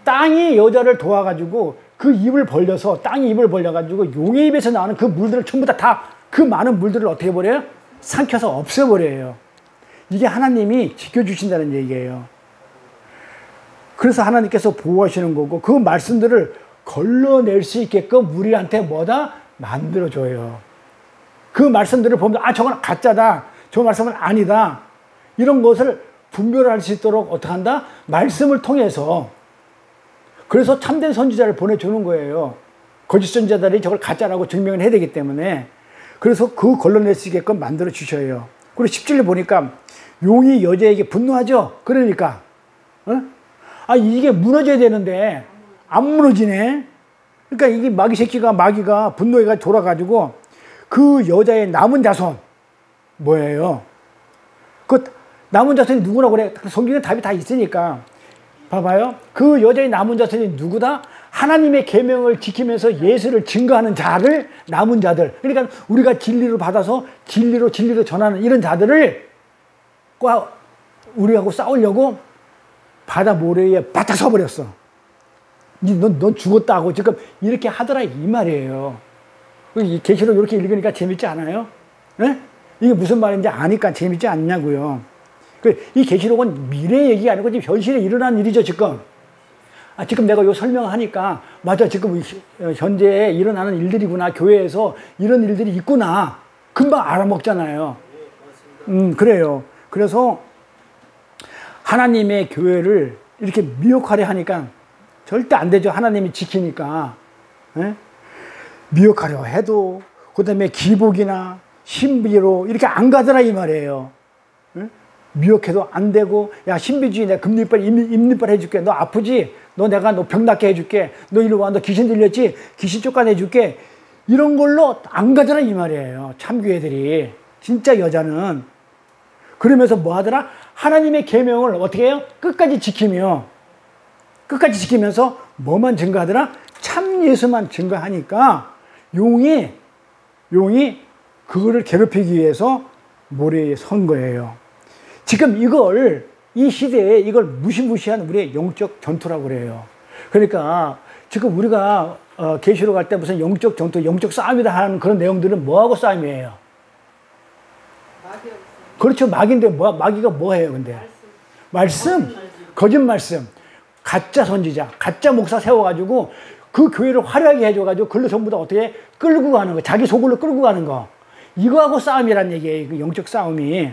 땅이 여자를 도와가지고 그 입을 벌려서 땅이 입을 벌려가지고 용의 입에서 나오는 그 물들을 전부 다 그 많은 물들을 어떻게 버려요? 삼켜서 없애버려요. 이게 하나님이 지켜주신다는 얘기예요. 그래서 하나님께서 보호하시는 거고 그 말씀들을 걸러낼 수 있게끔 우리한테 뭐다? 만들어줘요. 그 말씀들을 보면 아 저건 가짜다. 저 말씀은 아니다. 이런 것을 분별할 수 있도록 어떻게 한다? 말씀을 통해서. 그래서 참된 선지자를 보내주는 거예요. 거짓 선지자들이 저걸 가짜라고 증명을 해야 되기 때문에. 그래서 그 걸러낼 수 있게끔 만들어 주셔요. 그리고 17절 보니까 용이 여자에게 분노하죠. 그러니까 아 이게 무너져야 되는데 안 무너지네. 그러니까 이게 마귀가 분노해가 돌아가지고 그 여자의 남은 자손 뭐예요? 그 남은 자손이 누구라고 그래? 성경에 답이 다 있으니까 봐봐요. 그 여자의 남은 자손이 누구다? 하나님의 계명을 지키면서 예수를 증거하는 자를 남은 자들. 그러니까 우리가 진리를 받아서 진리로 전하는 이런 자들을 우리하고 싸우려고 바다 모래에 바짝 서버렸어. 넌 죽었다고 지금 이렇게 하더라 이 말이에요. 이 계시록 이렇게 읽으니까 재밌지 않아요? 네? 이게 무슨 말인지 아니까 재밌지 않냐고요. 이 계시록은 미래 얘기가 아니고 지금 현실에 일어난 일이죠 지금. 지금 내가 요 설명하니까 맞아 지금 현재 일어나는 일들이구나. 교회에서 이런 일들이 있구나. 금방 알아먹잖아요. 그래요. 그래서 하나님의 교회를 이렇게 미혹하려 하니까 절대 안 되죠. 하나님이 지키니까. 예? 미혹하려 해도 그 다음에 기복이나 신비로 이렇게 안 가더라 이 말이에요. 예? 미혹해도 안 되고 야 신비주의 내가 금리빨 임리빨 해줄게. 너 아프지? 너 병 낫게 해줄게. 너 이리 와. 너 귀신 들렸지? 귀신 쫓아내줄게. 이런 걸로 안 가더라 이 말이에요. 참교회들이. 진짜 여자는. 그러면서 뭐 하더라? 하나님의 계명을 어떻게 해요? 끝까지 지키면서 뭐만 증거하더라? 참 예수만 증거하니까 용이 그거를 괴롭히기 위해서 모래에 선 거예요. 지금 이 시대에 이걸 무시무시한 우리의 영적 전투라고 그래요. 그러니까 지금 우리가 계시록 갈 때 무슨 영적 전투, 영적 싸움이다 하는 그런 내용들은 뭐하고 싸움이에요? 그렇죠. 마귀인데 마귀가 뭐해요 근데? 말씀. 거짓 말씀. 가짜 선지자, 가짜 목사 세워가지고 그 교회를 화려하게 해줘가지고 그걸로 전부 다 어떻게 끌고 가는 거, 자기 소굴로 끌고 가는 거. 이거하고 싸움이란 얘기예요. 그 영적 싸움이.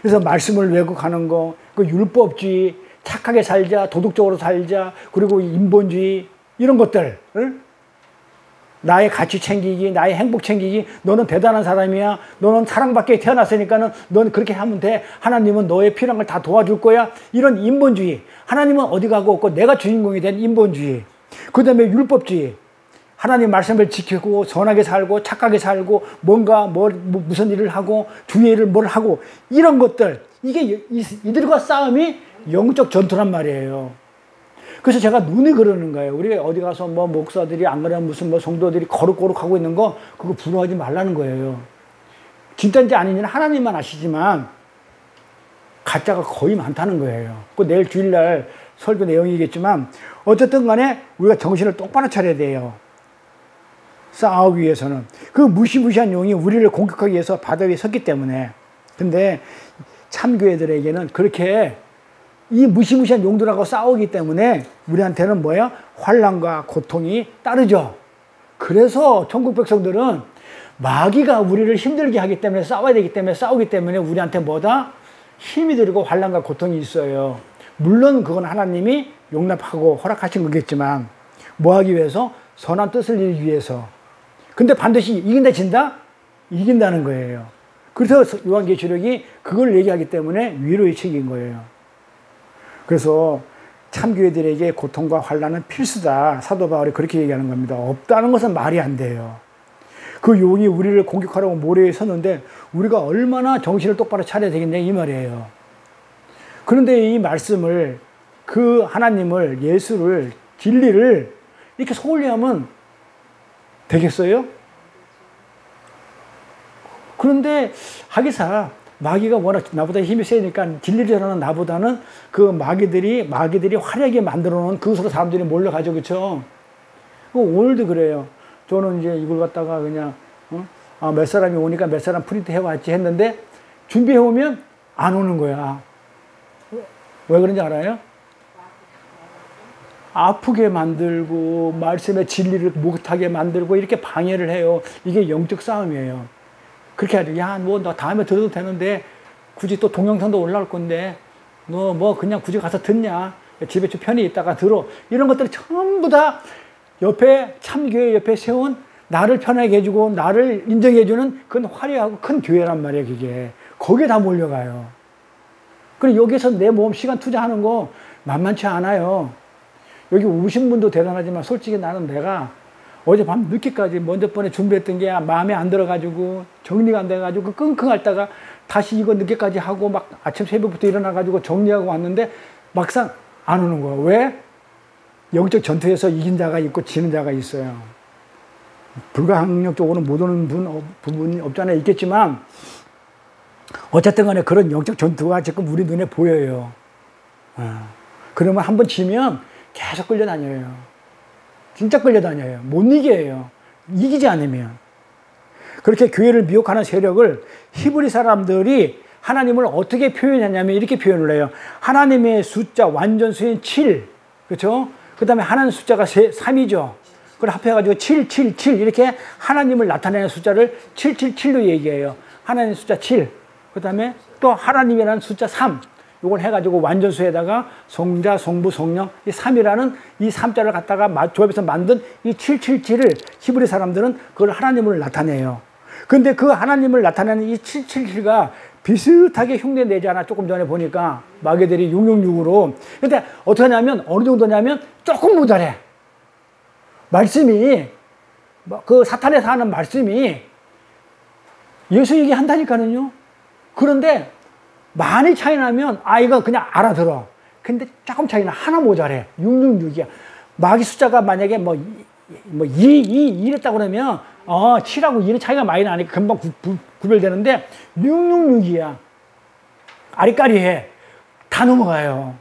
그래서 말씀을 왜곡하는 거, 그 율법주의, 착하게 살자, 도덕적으로 살자, 그리고 인본주의 이런 것들. 나의 가치 챙기기, 나의 행복 챙기기, 너는 대단한 사람이야. 너는 사랑받게 태어났으니까는 넌 그렇게 하면 돼. 하나님은 너의 필요한 걸 다 도와줄 거야. 이런 인본주의. 하나님은 어디 가고 없고 내가 주인공이 된 인본주의. 그 다음에 율법주의. 하나님 말씀을 지키고 선하게 살고 착하게 살고 뭔가 무슨 일을 하고 주의 일을 뭘 하고 이런 것들. 이게 이들과 싸움이 영적 전투란 말이에요. 그래서 제가 눈이 그러는 거예요. 우리 어디 가서 목사들이 안 그러면 무슨 성도들이 거룩거룩하고 있는 거 그거 부러워하지 말라는 거예요. 진짜인지 아닌지는 하나님만 아시지만 가짜가 거의 많다는 거예요. 그 내일 주일날 설교 내용이겠지만 어쨌든 간에 우리가 정신을 똑바로 차려야 돼요. 싸우기 위해서는. 그 무시무시한 용이 우리를 공격하기 위해서 바다 위에 섰기 때문에. 근데 참교회들에게는 그렇게 이 무시무시한 용들하고 싸우기 때문에 우리한테는 뭐야? 환난과 고통이 따르죠. 그래서 천국 백성들은 마귀가 우리를 힘들게 하기 때문에 싸워야 되기 때문에 싸우기 때문에 우리한테 뭐다? 힘이 들고 환난과 고통이 있어요. 물론 그건 하나님이 용납하고 허락하신 거겠지만 뭐 하기 위해서? 선한 뜻을 이루기 위해서. 근데 반드시 이긴다 진다? 이긴다는 거예요. 그래서 요한계시록이 그걸 얘기하기 때문에 위로의 책인 거예요. 그래서 참교회들에게 고통과 환난은 필수다. 사도 바울이 그렇게 얘기하는 겁니다. 없다는 것은 말이 안 돼요. 그 용이 우리를 공격하려고 모래에 섰는데 우리가 얼마나 정신을 똑바로 차려야 되겠냐 이 말이에요. 그런데 이 말씀을 그 하나님을 예수를 진리를 이렇게 소홀히 하면 되겠어요? 그런데 하기사 마귀가 워낙 나보다 힘이 세니까 진리를 전하는 나보다는 그 마귀들이 화려하게 만들어 놓은 그것으로 사람들이 몰려가죠. 그렇죠? 오늘도 그래요. 저는 이제 이걸 갖다가 그냥 몇 사람이 오니까 몇 사람 프린트 해왔지 했는데 준비해오면 안 오는 거야. 왜 그런지 알아요? 아프게 만들고 말씀의 진리를 못하게 만들고 이렇게 방해를 해요. 이게 영적 싸움이에요. 그렇게 하죠. 야, 뭐 너 다음에 들어도 되는데 굳이 또 동영상도 올라올 건데 너 뭐 그냥 굳이 가서 듣냐? 집에 좀 편히 있다가 들어. 이런 것들이 전부 다 옆에 참교회 옆에 세운 나를 편하게 해주고 나를 인정해주는 그건 화려하고 큰 교회란 말이에요. 그게 거기에 다 몰려가요. 그리고 여기서 내 몸 시간 투자하는 거 만만치 않아요. 여기 오신 분도 대단하지만 솔직히 나는 내가 어제 밤 늦게까지 먼저 번에 준비했던 게 마음에 안 들어가지고 정리가 안 돼가지고 끙끙 앓다가 다시 이거 늦게까지 하고 막 아침 새벽부터 일어나가지고 정리하고 왔는데 막상 안 오는 거야. 왜? 영적 전투에서 이긴 자가 있고 지는 자가 있어요. 불가항력적으로 못 오는 부분이 없잖아요. 있겠지만 어쨌든 간에 그런 영적 전투가 지금 우리 눈에 보여요. 그러면 한번 지면 계속 끌려다녀요. 진짜 끌려다녀요. 못 이겨요. 이기지 않으면. 그렇게 교회를 미혹하는 세력을 히브리 사람들이 하나님을 어떻게 표현했냐면 이렇게 표현을 해요. 하나님의 숫자 완전수인 7. 그렇죠? 그 다음에 하나님 숫자가 3이죠. 그걸 합해가지고 777 이렇게 하나님을 나타내는 숫자를 777로 얘기해요. 하나님 숫자 7. 그 다음에 또 하나님이라는 숫자 3. 이걸 해가지고 완전수에다가 성자, 성부, 성령 이 3이라는 이 3자를 갖다가 조합해서 만든 이 777을 히브리 사람들은 그걸 하나님을 나타내요. 근데 그 하나님을 나타내는 이 777가 비슷하게 흉내내지 않아. 조금 전에 보니까 마귀들이 666으로. 근데 어떻게 하냐면 어느 정도냐면 조금 모자래. 말씀이 그 사탄에서 하는 말씀이 예수 얘기한다니까요. 그런데 많이 차이 나면 이거 그냥 알아들어. 근데 조금 차이나 하나 모자래. 666이야. 마귀 숫자가 만약에 뭐 2 이랬다고 그러면 7하고 2는 차이가 많이 나니까 금방 구별되는데 666이야. 아리까리해. 다 넘어가요.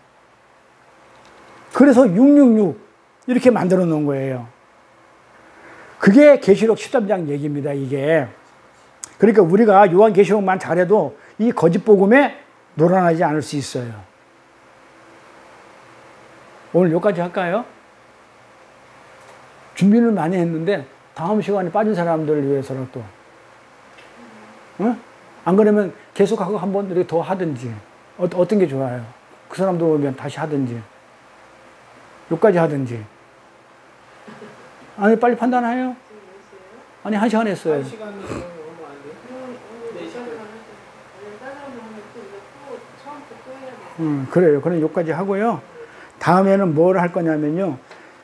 그래서 666 이렇게 만들어 놓은 거예요. 그게 계시록 13장 얘기입니다. 이게. 그러니까 우리가 요한계시록만 잘해도 이 거짓 복음에 놀아나지 않을 수 있어요. 오늘 여기까지 할까요? 준비를 많이 했는데 다음 시간에 빠진 사람들을 위해서는 또 안 그러면 계속하고 한번 이렇게 더 하든지 어떤 게 좋아요? 그 사람도 오면 다시 하든지 여기까지 하든지. 아니 빨리 판단해요. 아니 1시간 했어요. 1시간이면 그래요. 그럼 여기까지 하고요. 다음에는 뭘 할 거냐면요.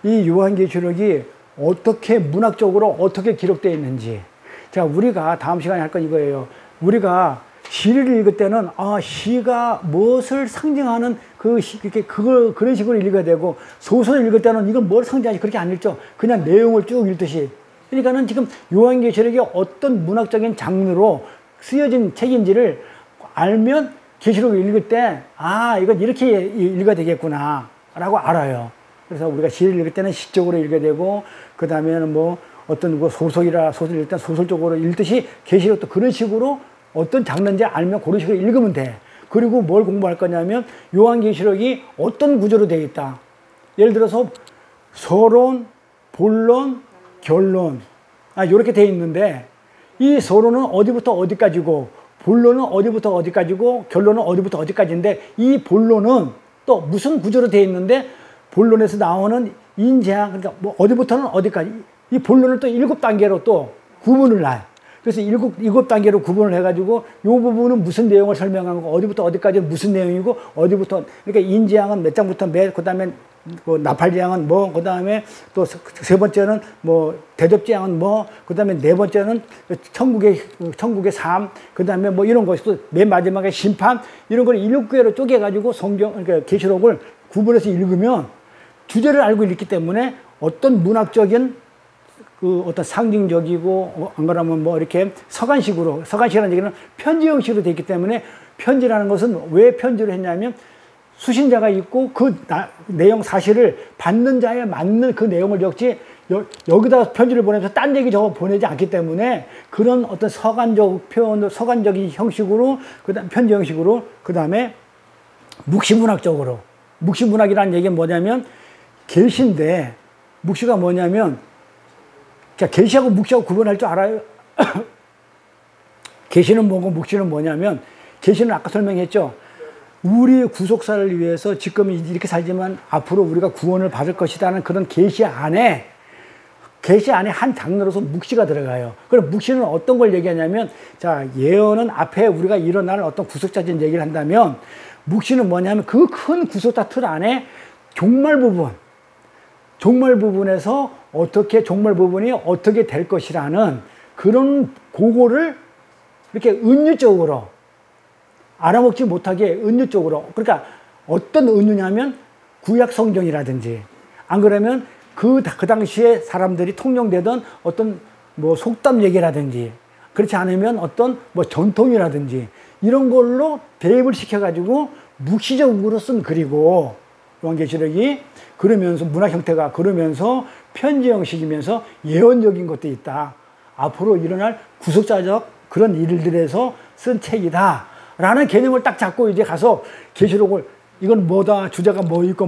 이 요한계시록이 어떻게 문학적으로 어떻게 기록되어 있는지. 자, 우리가 다음 시간에 할 건 이거예요. 우리가 시를 읽을 때는 시가 무엇을 상징하는 그런 식으로 읽어야 되고, 소설을 읽을 때는 이건 뭘 상징하지 그렇게 안 읽죠. 그냥 내용을 쭉 읽듯이. 그러니까는 지금 요한계시록이 어떤 문학적인 장르로 쓰여진 책인지를 알면 계시록을 읽을 때 이건 이렇게 읽어야 되겠구나 라고 알아요. 그래서 우리가 시를 읽을 때는 시적으로 읽어야 되고, 그 다음에는 뭐 어떤 소설이라 소설 읽을 때 소설적으로 읽듯이 계시록도 그런 식으로 어떤 장르인지 알면 그런 식으로 읽으면 돼. 그리고 뭘 공부할 거냐면 요한계시록이 어떤 구조로 되어 있다. 예를 들어서 서론, 본론, 결론 이렇게 되어 있는데, 이 서론은 어디부터 어디까지고 본론은 어디부터 어디까지고 결론은 어디부터 어디까지인데, 이 본론은 또 무슨 구조로 되어 있는데, 본론에서 나오는 인재학, 그러니까 뭐 어디부터는 어디까지, 이 본론을 또 7단계로 또 구분을 놔요. 그래서 7단계로 구분을 해가지고 이 부분은 무슨 내용을 설명한 거, 어디부터 어디까지는 무슨 내용이고, 어디부터, 그러니까 인재학은 몇 장부터 그 다음에 나팔재앙은 뭐, 그 다음에 또 세 번째는 뭐 대접재앙은 뭐, 그 다음에 네 번째는 천국의 삶, 그 다음에 뭐 이런 것이 또 맨 마지막에 심판, 이런 걸 7개로 쪼개가지고 그러니까 계시록을 구분해서 읽으면 주제를 알고 읽기 때문에 어떤 문학적인 어떤 상징적이고, 안 그러면 뭐 이렇게 서간식이라는 얘기는 편지 형식으로 되어 있기 때문에, 편지라는 것은 왜 편지로 했냐면 수신자가 있고 그 내용 사실을 받는 자에 맞는 그 내용을 적지, 여기다 편지를 보내면서 딴 얘기 저거 보내지 않기 때문에 그런 어떤 서간적 표현, 서간적인 형식으로, 그 다음 편지 형식으로, 그 다음에 묵시문학적으로. 묵시문학이라는 얘기는 뭐냐면 계시인데, 묵시가 뭐냐면, 자, 계시하고 묵시하고 구분할 줄 알아요? 계시는 뭐고 묵시는 뭐냐면, 계시는 아까 설명했죠. 우리의 구속사를 위해서 지금 이렇게 살지만 앞으로 우리가 구원을 받을 것이라는 그런 계시 안에 한 장르로서 묵시가 들어가요. 그럼 묵시는 어떤 걸 얘기하냐면, 자, 예언은 앞에 우리가 일어날 어떤 구속자적인 얘기를 한다면, 묵시는 뭐냐면 그 큰 구속자 틀 안에 종말 부분에서 종말 부분이 어떻게 될 것이라는 그런 그거를 이렇게 은유적으로 알아먹지 못하게 은유적으로, 그러니까 어떤 은유냐면 구약 성경이라든지, 안 그러면 그 당시에 사람들이 통용되던 어떤 뭐 속담 얘기라든지, 그렇지 않으면 어떤 뭐 전통이라든지 이런 걸로 대입을 시켜가지고 묵시적으로 쓴 글이고, 요한계시록이 그러면서 문학 형태가 그러면서 편지 형식이면서 예언적인 것도 있다. 앞으로 일어날 구속자적 그런 일들에서 쓴 책이다. 라는 개념을 딱 잡고 이제 가서 계시록을 이건 뭐다, 주제가 뭐 있고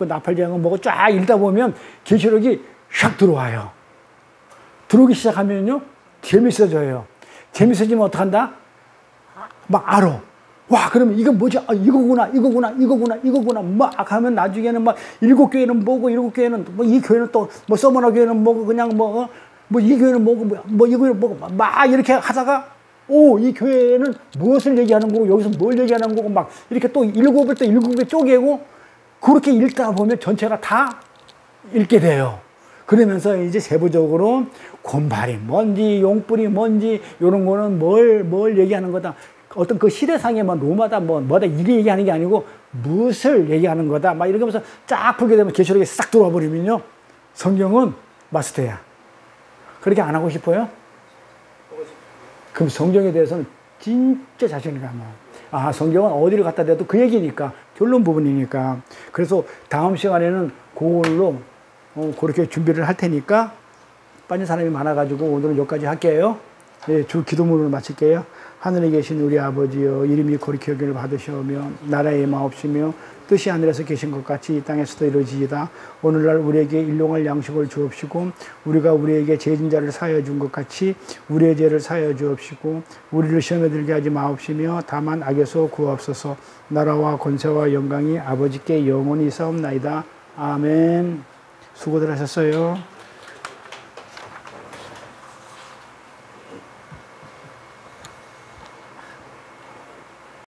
나팔제왕은 뭐고 쫙 읽다 보면 계시록이 샥 들어와요. 들어오기 시작하면요 재밌어져요. 재밌어지면 어떡한다? 막 알아. 와, 그러면 이건 뭐지? 아, 이거구나 막 하면 나중에는 막 7교회는 뭐고, 7교회는 뭐 이 교회는 또 뭐 서머나 교회는 뭐고, 그냥 뭐 이 교회는 뭐고, 뭐 이 교회는 뭐고 막 이렇게 하다가, 오, 이 교회는 무엇을 얘기하는 거고, 여기서 뭘 얘기하는 거고, 막 이렇게 또 7개 쪼개고, 그렇게 읽다 보면 전체가 다 읽게 돼요. 그러면서 이제 세부적으로 곰발이 뭔지, 용뿔이 뭔지, 요런 거는 뭘 얘기하는 거다. 어떤 그 시대상에 뭐 로마다 뭐다 이게 얘기하는 게 아니고 무엇을 얘기하는 거다. 막 이렇게 하면서 쫙 풀게 되면 계시록에 싹 들어와 버리면요. 성경은 마스터야. 그렇게 안 하고 싶어요? 그럼 성경에 대해서는 진짜 자신이 가면, 아, 성경은 어디를 갖다 대도 그 얘기니까, 결론 부분이니까. 그래서 다음 시간에는 그걸로 그렇게 준비를 할 테니까, 빠진 사람이 많아가지고 오늘은 여기까지 할게요. 예, 주 기도문으로 마칠게요. 하늘에 계신 우리 아버지여, 이름이 거룩히 여김을 받으시오며 나라의 마옵시며 뜻이 하늘에서 계신 것 같이 이 땅에서도 이루어지이다. 오늘날 우리에게 일용할 양식을 주옵시고 우리가 우리에게 죄진 자를 사하여 준 것 같이 우리의 죄를 사하여 주옵시고 우리를 시험에 들게 하지 마옵시며 다만 악에서 구하옵소서. 나라와 권세와 영광이 아버지께 영원히 있사옵나이다. 아멘. 수고들 하셨어요.